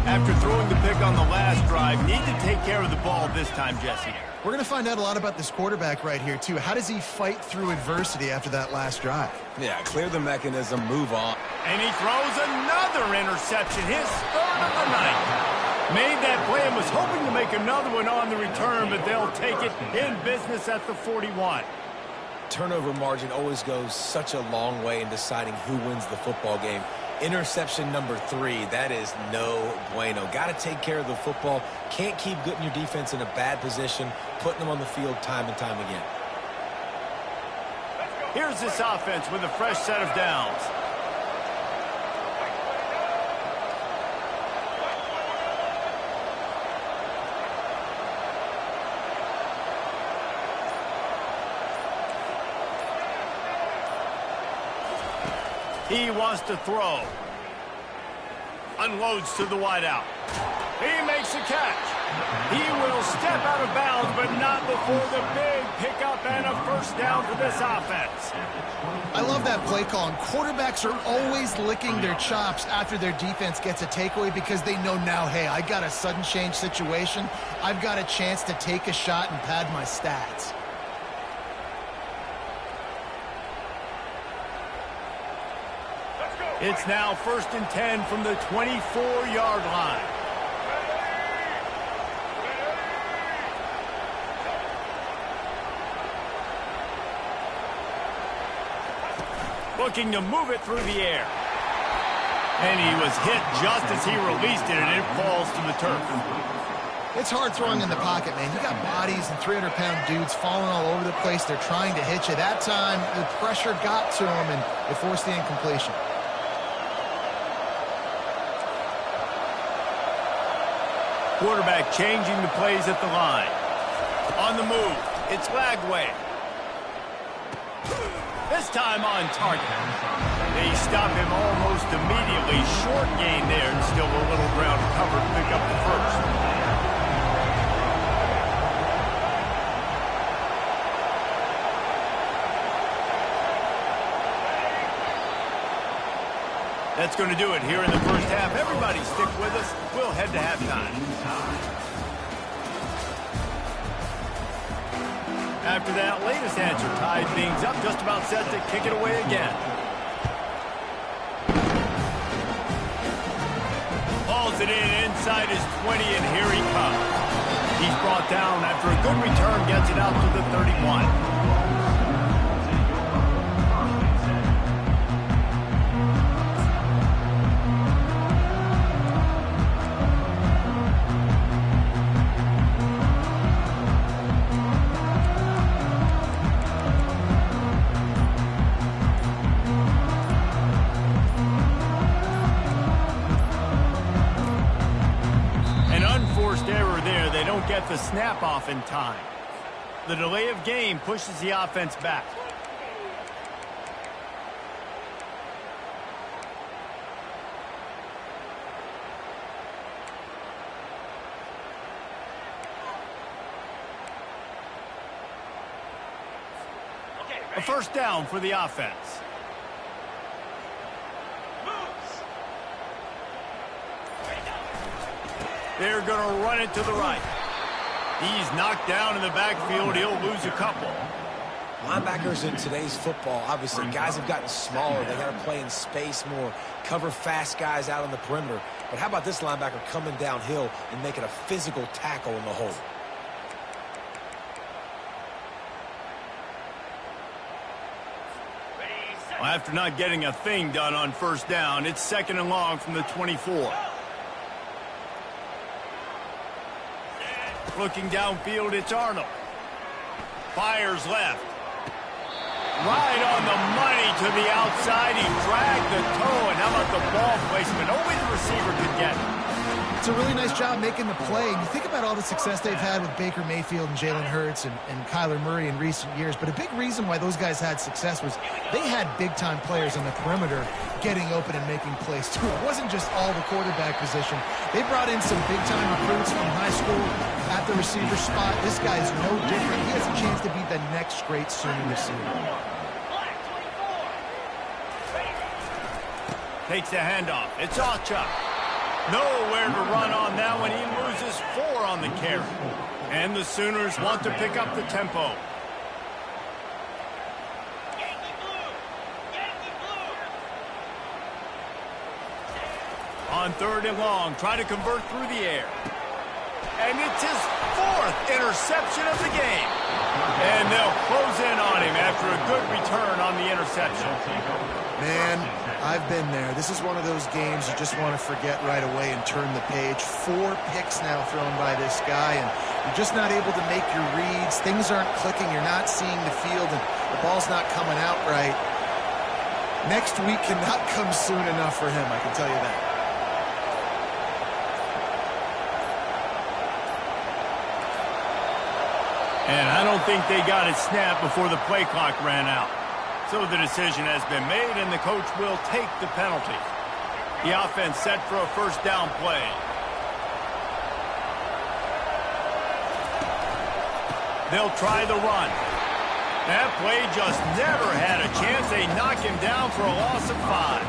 After throwing the pick on the last drive, need to take care of the ball this time, Jesse.
We're going to find out a lot about this quarterback right here, too. How does he fight through adversity after that last drive?
Yeah, clear the mechanism, move on.
And he throws another interception, his 3rd of the night. Made that play and was hoping to make another one on the return, but they'll take it in business at the 41.
Turnover margin always goes such a long way in deciding who wins the football game. Interception number 3, that is no bueno. Got to take care of the football. Can't keep putting your defense in a bad position, putting them on the field time and time again.
Here's this offense with a fresh set of downs. He wants to throw. Unloads to the wideout. He makes a catch. He will step out of bounds, but not before the big pickup and a first down for this offense.
I love that play call. And quarterbacks are always licking their chops after their defense gets a takeaway because they know now, hey, I got a sudden change situation. I've got a chance to take a shot and pad my stats.
It's now 1st and 10 from the 24-yard line. Looking to move it through the air. And he was hit just as he released it, and it falls to the turf.
It's hard throwing in the pocket, man. You got bodies and 300-pound dudes falling all over the place. They're trying to hit you. That time, the pressure got to him, and it forced the incompletion.
Quarterback changing the plays at the line. On the move, it's Lagway. This time on target. They stop him almost immediately. Short gain there, and still a little ground covered to pick up the first. That's going to do it here in the first half. Everybody stick with us. We'll head to halftime. After that latest answer, tied things up, just about set to kick it away again. Hauls it in inside his 20, and here he comes. He's brought down after a good return, gets it out to the 31. Get the snap off in time. The delay of game pushes the offense back. A first down for the offense. They're going to run it to the right. He's knocked down in the backfield. He'll lose a couple.
Linebackers in today's football, obviously, guys have gotten smaller. They got to play in space more, cover fast guys out on the perimeter. But how about this linebacker coming downhill and making a physical tackle in the hole?
Well, after not getting a thing done on first down, it's 2nd and long from the 24. Looking downfield, it's Arnold. Fires left. Right on the money to the outside. He dragged the toe, and how about the ball placement? Only the receiver could get it.
It's a really nice job making the play. And you think about all the success they've had with Baker Mayfield and Jalen Hurts and Kyler Murray in recent years. But a big reason why those guys had success was they had big-time players on the perimeter getting open and making plays, too. It wasn't just all the quarterback position. They brought in some big-time recruits from high school at the receiver spot. This guy's no different. He has a chance to be the next great Sooner receiver.
Takes the handoff. It's Ocha. Nowhere to run on that one. He loses 4 on the carry. And the Sooners want to pick up the tempo. On 3rd and long, try to convert through the air. And it's his 4th interception of the game. And they'll close in on him after a good return on the interception.
Man, I've been there. This is one of those games you just want to forget right away and turn the page. 4 picks now thrown by this guy, and you're just not able to make your reads. Things aren't clicking. You're not seeing the field, and the ball's not coming out right. Next week cannot come soon enough for him, I can tell you that.
And I don't think they got it snapped before the play clock ran out. So the decision has been made, and the coach will take the penalty. The offense set for a 1st down play. They'll try the run. That play just never had a chance. They knock him down for a loss of 5.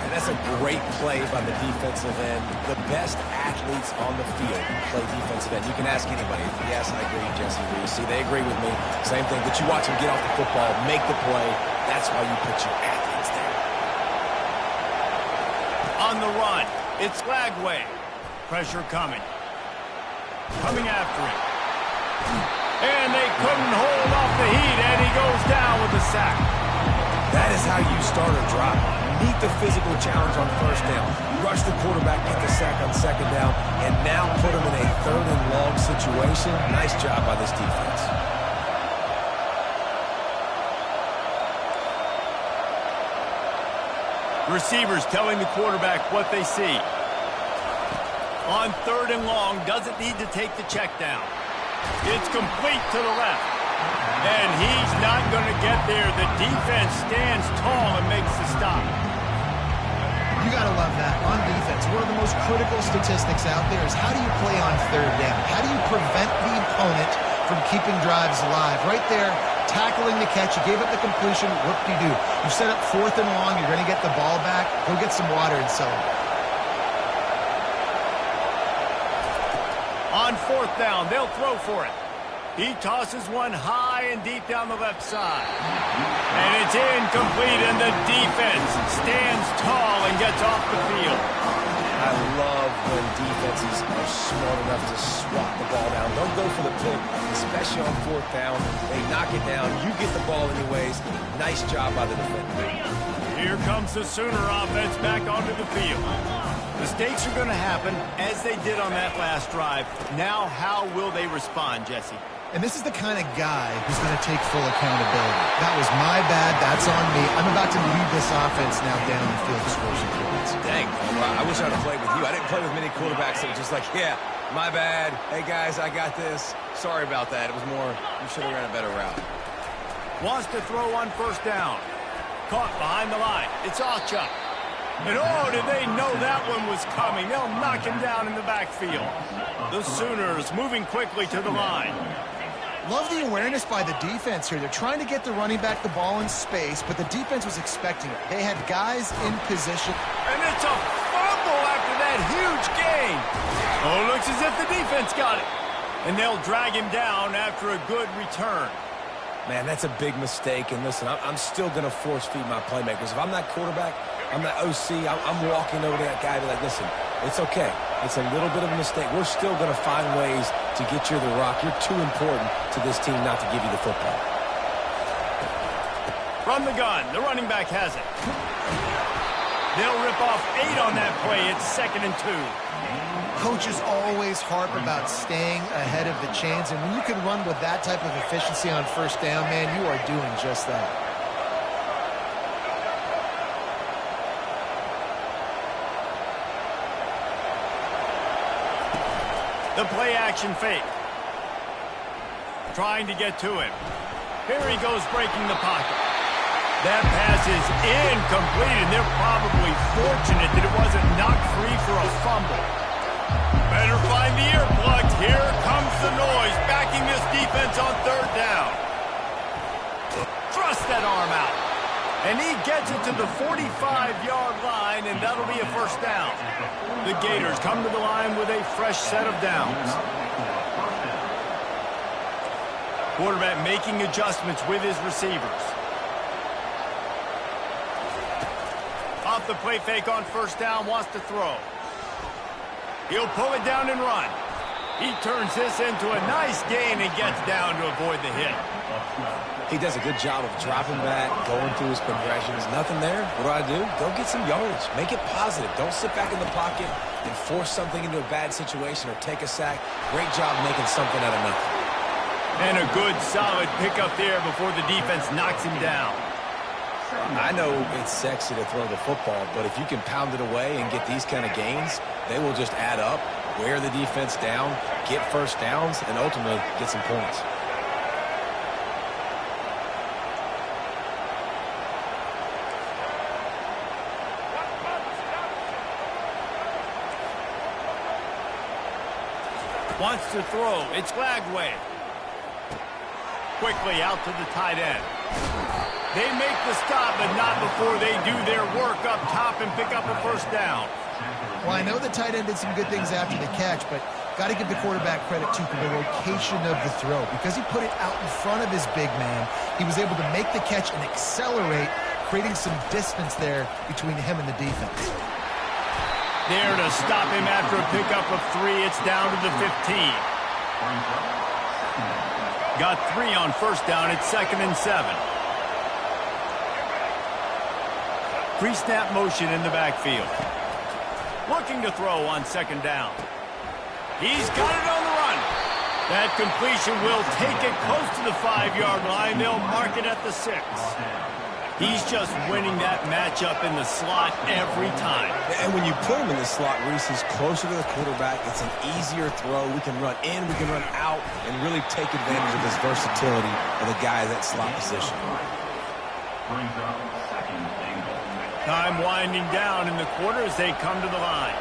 And that's a great play by the defensive end. The best athletes on the field play defensive end. You can ask anybody. Yes, I agree, Jesse Reese. See, they agree with me. Same thing. But you watch them get off the football, make the play. That's why you put your athletes there.
On the run, it's Lagway. Pressure coming. Coming after him. And they couldn't hold off the heat, and he goes down with a sack.
That is how you start a drive. Meet the physical challenge on 1st down. Rush the quarterback, get the sack on 2nd down, and now put him in a 3rd and long situation. Nice job by this defense.
Receivers telling the quarterback what they see. On 3rd and long, doesn't need to take the check down. It's complete to the left. And he's not going to get there. The defense stands tall and makes the stop.
You got to love that. On defense, one of the most critical statistics out there is how do you play on 3rd down? How do you prevent the opponent from keeping drives alive? Right there, tackling the catch. You gave up the completion. What do? You set up 4th and long. You're going to get the ball back. Go get some water and celebrate.
On 4th down, they'll throw for it. He tosses one high and deep down the left side. And it's incomplete, and the defense stands tall and gets off the field.
I love when defenses are smart enough to swat the ball down. Don't go for the pick, especially on 4th down. They knock it down. You get the ball anyways. Nice job by the defender.
Here comes the Sooner offense back onto the field. Mistakes are going to happen, as they did on that last drive. Now, how will they respond, Jesse?
And this is the kind of guy who's going to take full accountability. That was my bad. That's on me. I'm about to lead this offense now down the field to score some points.
Dang, I wish I'd have played with you. I didn't play with many quarterbacks that were just like, yeah, my bad. Hey, guys, I got this. Sorry about that. It was more, you should have ran a better route.
Wants to throw on 1st down. Caught behind the line. It's Achuk. And oh, did they know that one was coming. They'll knock him down in the backfield. The Sooners moving quickly to the line.
Love the awareness by the defense here. They're trying to get the running back the ball in space, but the defense was expecting it. They had guys in position.
And it's a fumble after that huge gain. Oh, looks as if the defense got it. And they'll drag him down after a good return.
Man, that's a big mistake. And listen, I'm still going to force feed my playmakers. If I'm that quarterback, I'm that OC, I'm walking over to that guy and be like, listen, it's okay. It's a little bit of a mistake. We're still going to find ways to get you the rock. You're too important to this team not to give you the football.
From the gun, the running back has it. They'll rip off 8 on that play. It's 2nd and 2.
Coaches always harp about staying ahead of the chains, and when you can run with that type of efficiency on 1st down, man, you are doing just that.
The play action fake. Trying to get to him. Here he goes breaking the pocket. That pass is incomplete, and they're probably fortunate that it wasn't knocked free for a fumble. Better find the earplugs. Here comes the noise, backing this defense on 3rd down. Thrust that arm out. And he gets it to the 45-yard line, and that'll be a 1st down. The Gators come to the line with a fresh set of downs. Quarterback making adjustments with his receivers. off the play fake on first down, wants to throw. He'll pull it down and run. He turns this into a nice gain and gets down to avoid the hit.
He does a good job of dropping back, going through his progressions. Nothing there. What do? Go get some yardage. Make it positive. Don't sit back in the pocket and force something into a bad situation or take a sack. Great job making something out of nothing.
And a good, solid pickup there before the defense knocks him down.
I know it's sexy to throw the football, but if you can pound it away and get these kind of gains, they will just add up, wear the defense down, get first downs, and ultimately get some points.
Wants to throw. It's Lagway. Quickly out to the tight end. They make the stop, but not before they do their work up top and pick up a first down.
Well, I know the tight end did some good things after the catch, but got to give the quarterback credit, too, for the location of the throw. Because he put it out in front of his big man, he was able to make the catch and accelerate, creating some distance there between him and the defense.
There to stop him after a pickup of 3. It's down to the 15. Got 3 on first down. It's 2nd and 7. Pre-snap motion in the backfield. Looking to throw on 2nd down. He's got it on the run. That completion will take it close to the 5-yard line. They'll mark it at the 6. He's just winning that matchup in the slot every time.
And when you put him in the slot, Reese, he's closer to the quarterback. It's an easier throw. We can run in, we can run out, and really take advantage of his versatility of the guy in that slot position.
Time winding down in the quarter as they come to the line.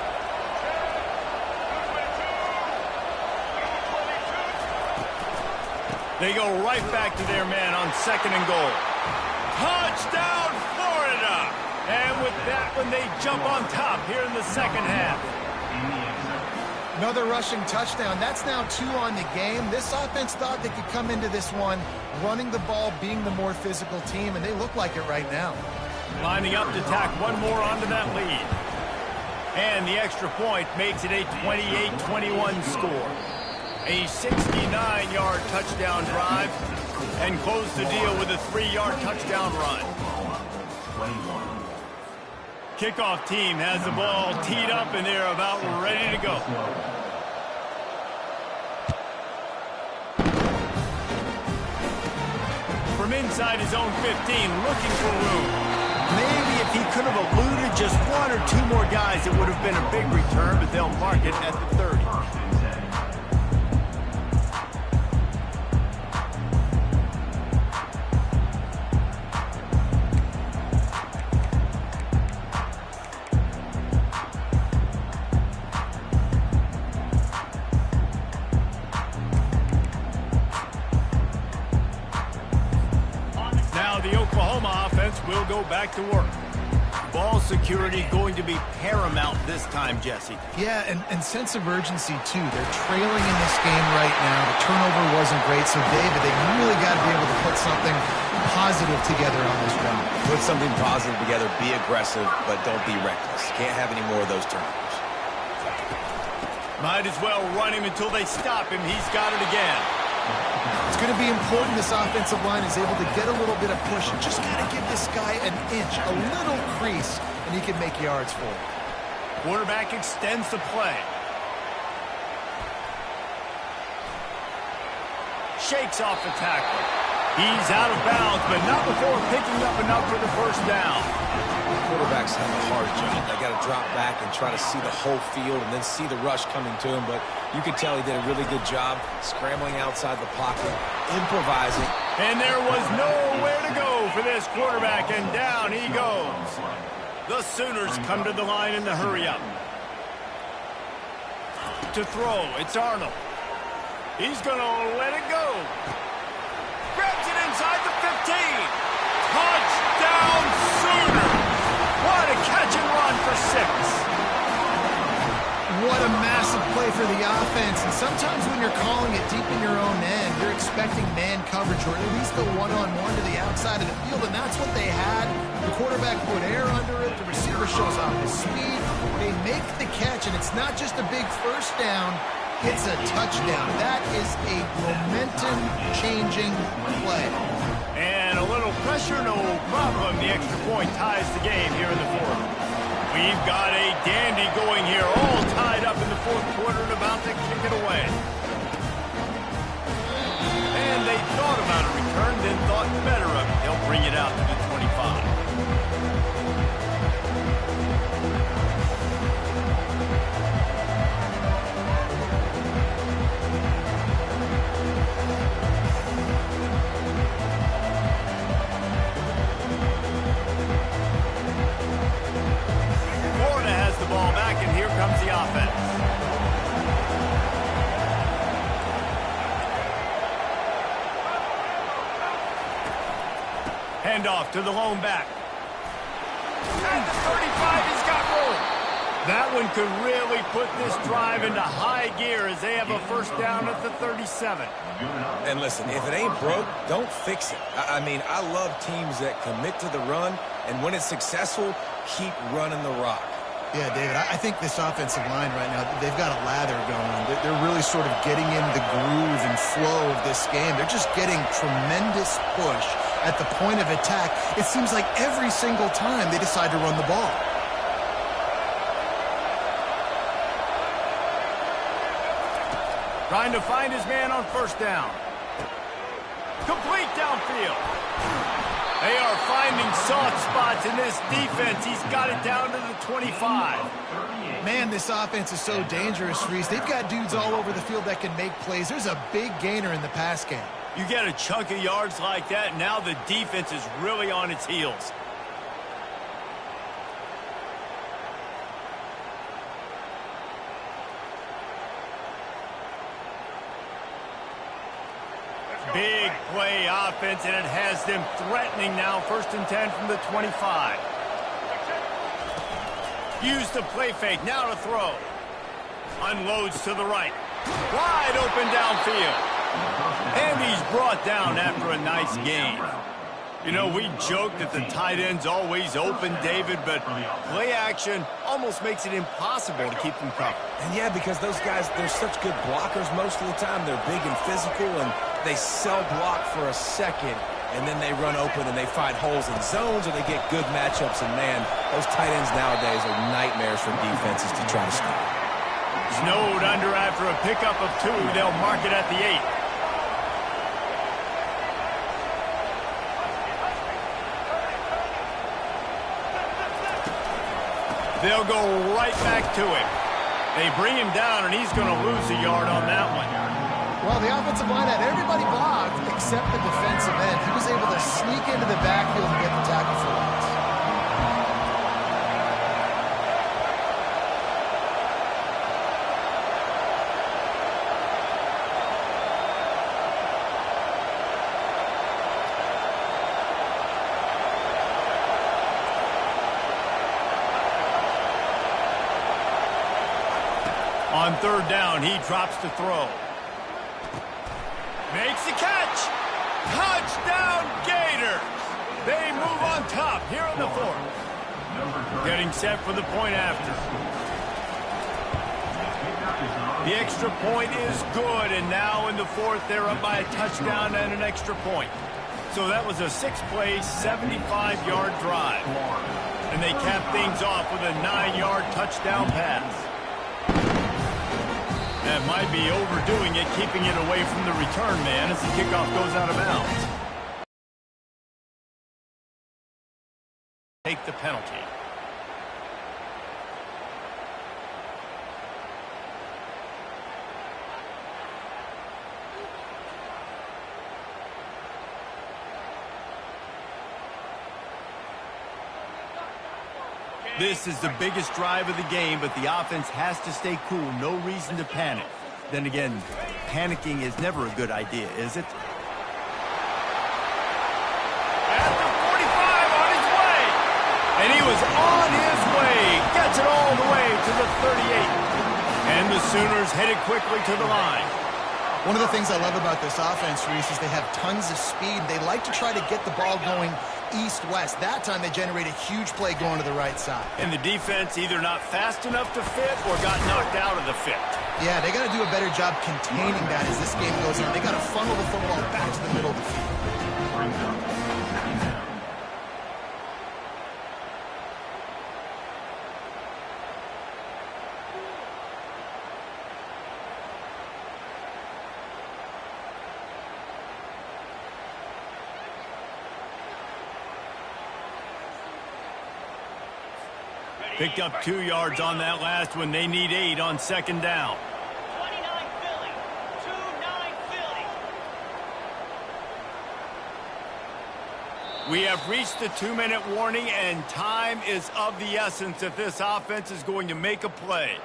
They go right back to their man on 2nd and goal. Touchdown, Florida! And with that one, they jump on top here in the second half.
Another rushing touchdown. That's now 2 on the game. This offense thought they could come into this one running the ball, being the more physical team, and they look like it right now.
Lining up to tack one more onto that lead. And the extra point makes it a 28-21 score. A 69-yard touchdown drive, and close the deal with a 3-yard touchdown run. Kickoff team has the ball teed up, and they're about ready to go. From inside his own 15, looking for room. Maybe if he could have eluded just 1 or 2 more guys, it would have been a big return, but they'll mark it at the 30. Will go back to work. Ball security going to be paramount this time, Jesse.
Yeah, and sense of urgency, too. They're trailing in this game right now. The turnover wasn't great, so, David, they really got to be able to put something positive together on this drive.
Put something positive together, be aggressive, but don't be reckless. Can't have any more of those turnovers.
Might as well run him until they stop him. He's got it again.
It's going to be important this offensive line is able to get a little bit of push. Just got to give this guy an inch, a little crease, and he can make yards for it.
Quarterback extends the play. Shakes off the tackle. He's out of bounds, but not before picking up enough for the first down.
Quarterbacks have a hard job. They got to drop back and try to see the whole field and then see the rush coming to him. But you could tell he did a really good job scrambling outside the pocket, improvising.
And there was nowhere to go for this quarterback, and down he goes. The Sooners come to the line in the hurry-up. To throw, it's Arnold. He's going to let it go. Grabs it inside the 15. Touchdown, Sooners! What a catch and run for 6.
What a massive play for the offense. And sometimes when you're calling it deep in your own end, you're expecting man coverage or at least a one-on-one to the wrong side of the field, and that's what they had. The quarterback put air under it. The receiver shows off his speed. They make the catch, and it's not just a big first down. It's a touchdown. That is a momentum-changing play.
And a little pressure, no problem. The extra point ties the game here in the fourth. We've got a dandy going here, all tied up in the fourth quarter and about to kick it away. And they thought about a return, then thought better of it. They'll bring it out to the 25. Comes the offense. Handoff to the lone back. At the 35, he's got room. That one could really put this drive into high gear as they have a first down at the 37.
And listen, if it ain't broke, don't fix it. I mean, I love teams that commit to the run, and when it's successful, keep running the rock.
Yeah, David, I think this offensive line right now, they've got a lather going. They're really sort of getting in the groove and flow of this game. They're just getting tremendous push at the point of attack. It seems like every single time they decide to run the ball.
Trying to find his man on first down. Complete downfield. They are finding soft spots in this defense. He's got it down to the 25.
Man, this offense is so dangerous, Reese. They've got dudes all over the field that can make plays. There's a big gainer in the pass game.
You get a chunk of yards like that, now the defense is really on its heels. Big play offense, and it has them threatening now. First and 10 from the 25. Use the play fake, now to throw. Unloads to the right. Wide open downfield. And he's brought down after a nice gain. You know, we joke that the tight end's always open, David, but play action almost makes it impossible to keep them covered.
And yeah, because those guys, they're such good blockers most of the time. They're big and physical, and they sell block for a second, and then they run open and they find holes in zones, or they get good matchups. And man, those tight ends nowadays are nightmares for defenses to try to stop.
Snowed under after a pickup of 2. They'll mark it at the 8. They'll go right back to him. They bring him down, and he's going to lose a yard on that one.
Well, the offensive line had everybody blocked except the defensive end. He was able to sneak into the backfield and get the tackle for loss.
On third down, he drops to throw. Makes the catch. Touchdown, Gators. They move on top here in the fourth. Getting set for the point after. The extra point is good, and now in the fourth, they're up by a touchdown and an extra point. So that was a 6-play, 75-yard drive. And they cap things off with a 9-yard touchdown pass. That might be overdoing it, keeping it away from the return man as the kickoff goes out of bounds. Take the penalty. This is the biggest drive of the game, but the offense has to stay cool. No reason to panic. Then again, panicking is never a good idea, is it? At the 45, on his way. And he was on his way. Gets it all the way to the 38. And the Sooners headed quickly to the line.
One of the things I love about this offense, Reese, is they have tons of speed. They like to try to get the ball going east-west. That time they generate a huge play going to the right side.
And the defense either not fast enough to fit or got knocked out of the fit.
Yeah, they got to do a better job containing that as this game goes on. They got to funnel the football back to the middle of the field.
Brings up second down.
Picked up 2 yards on that last one. They need 8 on second down.
29 Philly. 2-9 Philly.
We have reached the 2-minute warning, and time is of the essence if this offense is going to make a play.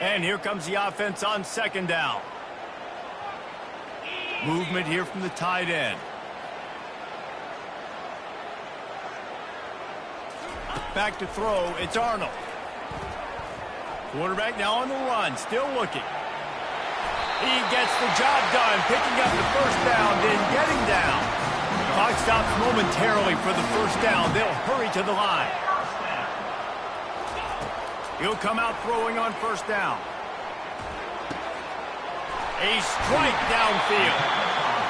And here comes the offense on second down. Movement here from the tight end. Back to throw, it's Arnold. Quarterback now on the run, still looking. He gets the job done, picking up the first down, then getting down. Clock stops momentarily for the first down. They'll hurry to the line. He'll come out throwing on first down. A strike downfield.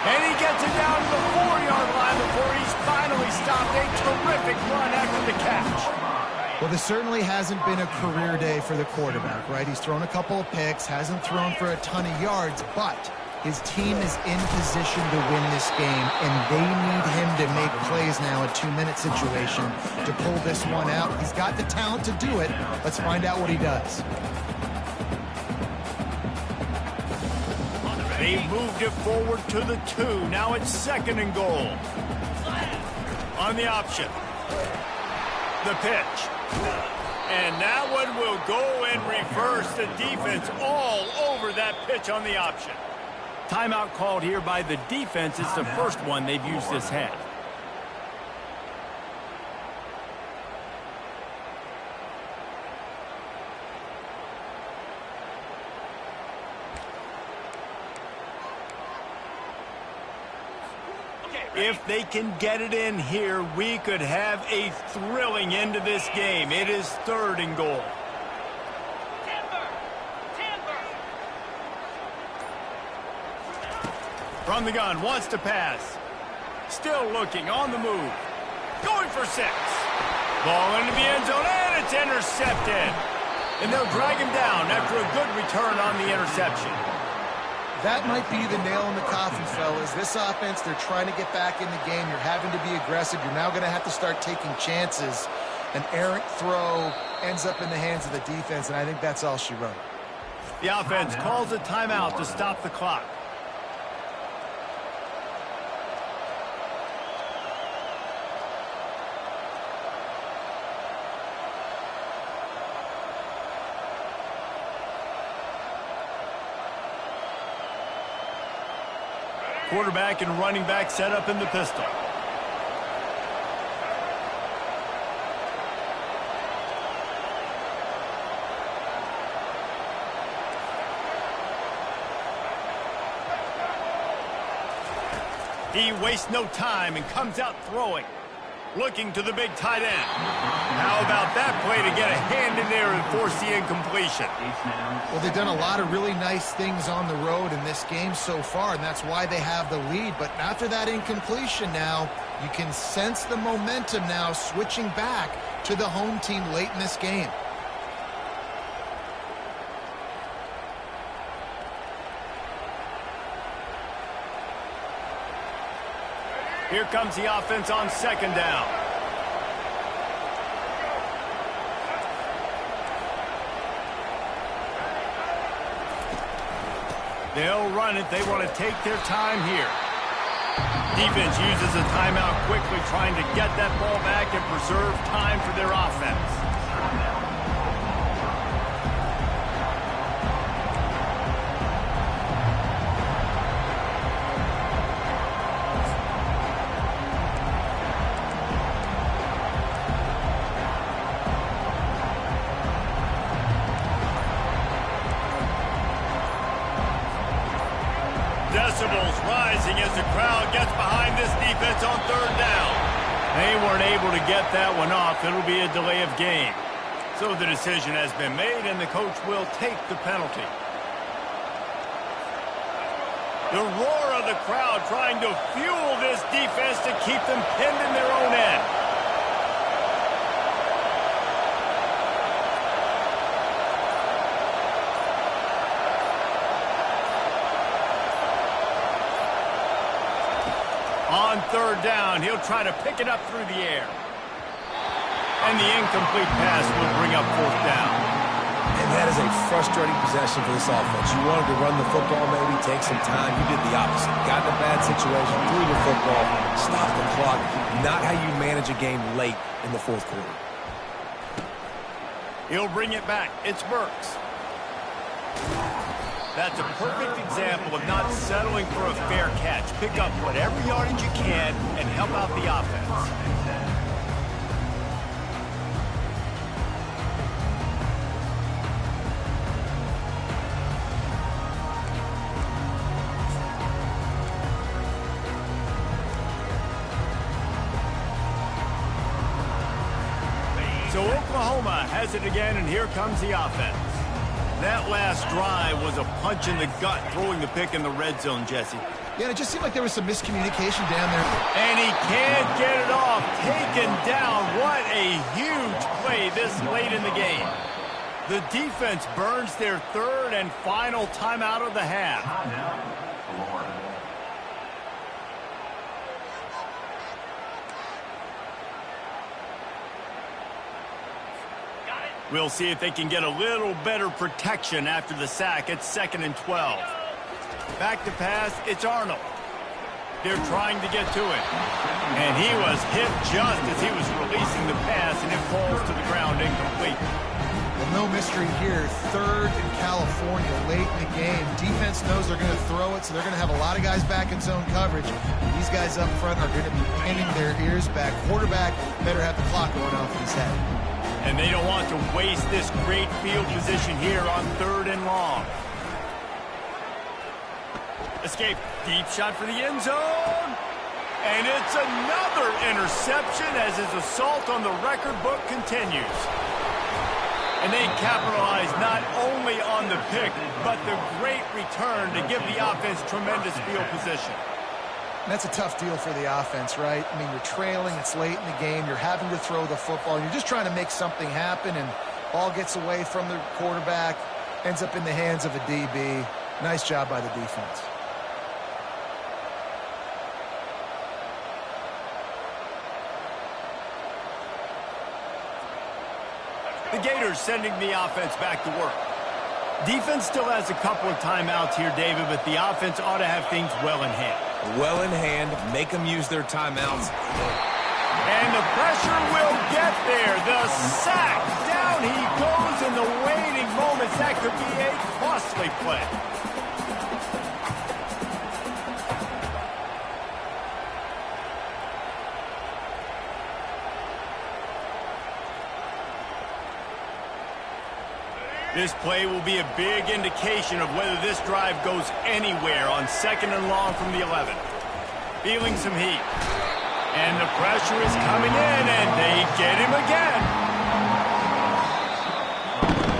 And he gets it down to the 4-yard line before he's finally stopped. A terrific run after the catch.
Well, this certainly hasn't been a career day for the quarterback, right? He's thrown a couple of picks, hasn't thrown for a ton of yards, but his team is in position to win this game, and they need him to make plays now, a 2-minute situation, to pull this one out. He's got the talent to do it. Let's find out what he does.
They moved it forward to the 2. Now it's 2nd and goal. On the option. The pitch. And that one will go in reverse. The defense all over that pitch on the option. Timeout called here by the defense. It's the first one they've used this half. If they can get it in here, we could have a thrilling end to this game. It is 3rd and goal. From the gun, wants to pass. Still looking, on the move. Going for 6. Ball into the end zone, and it's intercepted. And they'll drag him down after a good return on the interception.
That might be the nail in the coffin, fellas. This offense, they're trying to get back in the game. You're having to be aggressive. You're now going to have to start taking chances. An errant throw ends up in the hands of the defense, and I think that's all she wrote.
The offense calls a timeout to stop the clock. Quarterback and running back set up in the pistol. He wastes no time and comes out throwing. Looking to the big tight end. How about that play to get a hand in there and force the incompletion?
Well, they've done a lot of really nice things on the road in this game so far, and that's why they have the lead. But after that incompletion now, you can sense the momentum now switching back to the home team late in this game.
Here comes the offense on second down. They'll run it. They want to take their time here. Defense uses a timeout quickly, trying to get that ball back and preserve time for their offense. rising as the crowd gets behind this defense on third down. They weren't able to get that one off. It'll be a delay of game. So the decision has been made, and the coach will take the penalty. The roar of the crowd trying to fuel this defense to keep them pinned in their own end. On third down, he'll try to pick it up through the air. And the incomplete pass will bring up fourth down.
And that is a frustrating possession for this offense. You wanted to run the football, maybe take some time. You did the opposite. Got in a bad situation, threw the football, stopped the clock. Not how you manage a game late in the fourth quarter.
He'll bring it back. It's Burks. That's a perfect example of not settling for a fair catch. Pick up whatever yardage you can and help out the offense. So Oklahoma has it again, and here comes the offense. That last drive was a punch in the gut, throwing the pick in the red zone, Jesse.
Yeah, it just seemed like there was some miscommunication down there.
And he can't get it off. Taken down. What a huge play this late in the game. The defense burns their third and final timeout of the half. We'll see if they can get a little better protection after the sack. It's 2nd and 12. Back to pass, it's Arnold. They're trying to get to it. And he was hit just as he was releasing the pass, and it falls to the ground incomplete.
Well, no mystery here. 3rd in California late in the game. Defense knows they're going to throw it, so they're going to have a lot of guys back in zone coverage. These guys up front are going to be pinning their ears back. Quarterback better have the clock going off in his head.
And they don't want to waste this great field position here on 3rd and long. Escape. Deep shot for the end zone. And it's another interception as his assault on the record book continues. And they capitalize not only on the pick, but the great return to give the offense tremendous field position.
That's a tough deal for the offense, right? I mean, you're trailing, it's late in the game, you're having to throw the football, you're just trying to make something happen, and ball gets away from the quarterback, ends up in the hands of a DB. Nice job by the defense.
The Gators sending the offense back to work. Defense still has a couple of timeouts here, David, but the offense ought to have things well in hand.
Well in hand, make them use their timeouts.
And the pressure will get there. The sack. Down he goes in the waiting moments. That could be a costly play. This play will be a big indication of whether this drive goes anywhere on 2nd and long from the 11. Feeling some heat. And the pressure is coming in, and they get him again.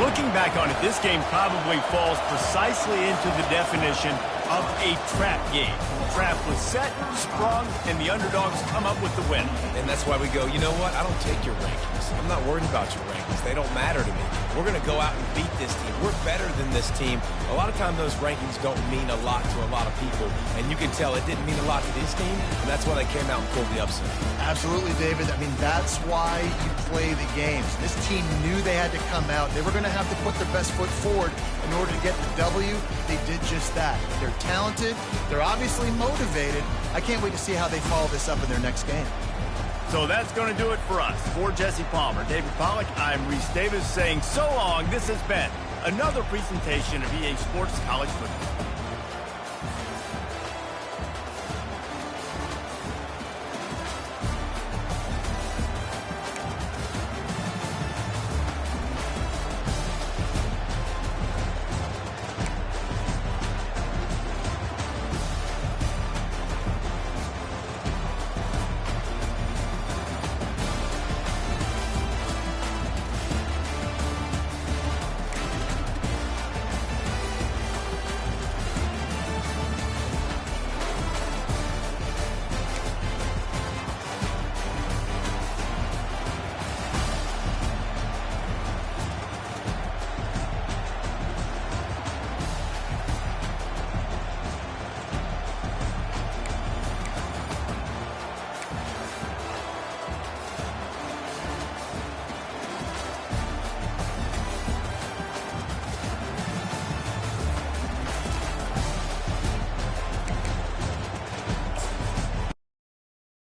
Looking back on it, this game probably falls precisely into the definition of a trap game. Trap was set, sprung, and the underdogs come up with the win.
And that's why we go, you know what? I don't take your rankings. I'm not worried about your rankings. They don't matter to me. We're going to go out and beat this team. We're better than this team. A lot of times those rankings don't mean a lot to a lot of people. And you can tell it didn't mean a lot to this team. And that's why they came out and pulled the upset.
Absolutely, David. I mean, that's why you play the games. This team knew they had to come out. They were going to have to put their best foot forward in order to get the W. They did just that. They're talented. They're obviously motivated. I can't wait to see how they follow this up in their next game.
So that's going to do it for us. For Jesse Palmer, David Pollack, I'm Reese Davis saying so long. This has been another presentation of EA Sports College Football.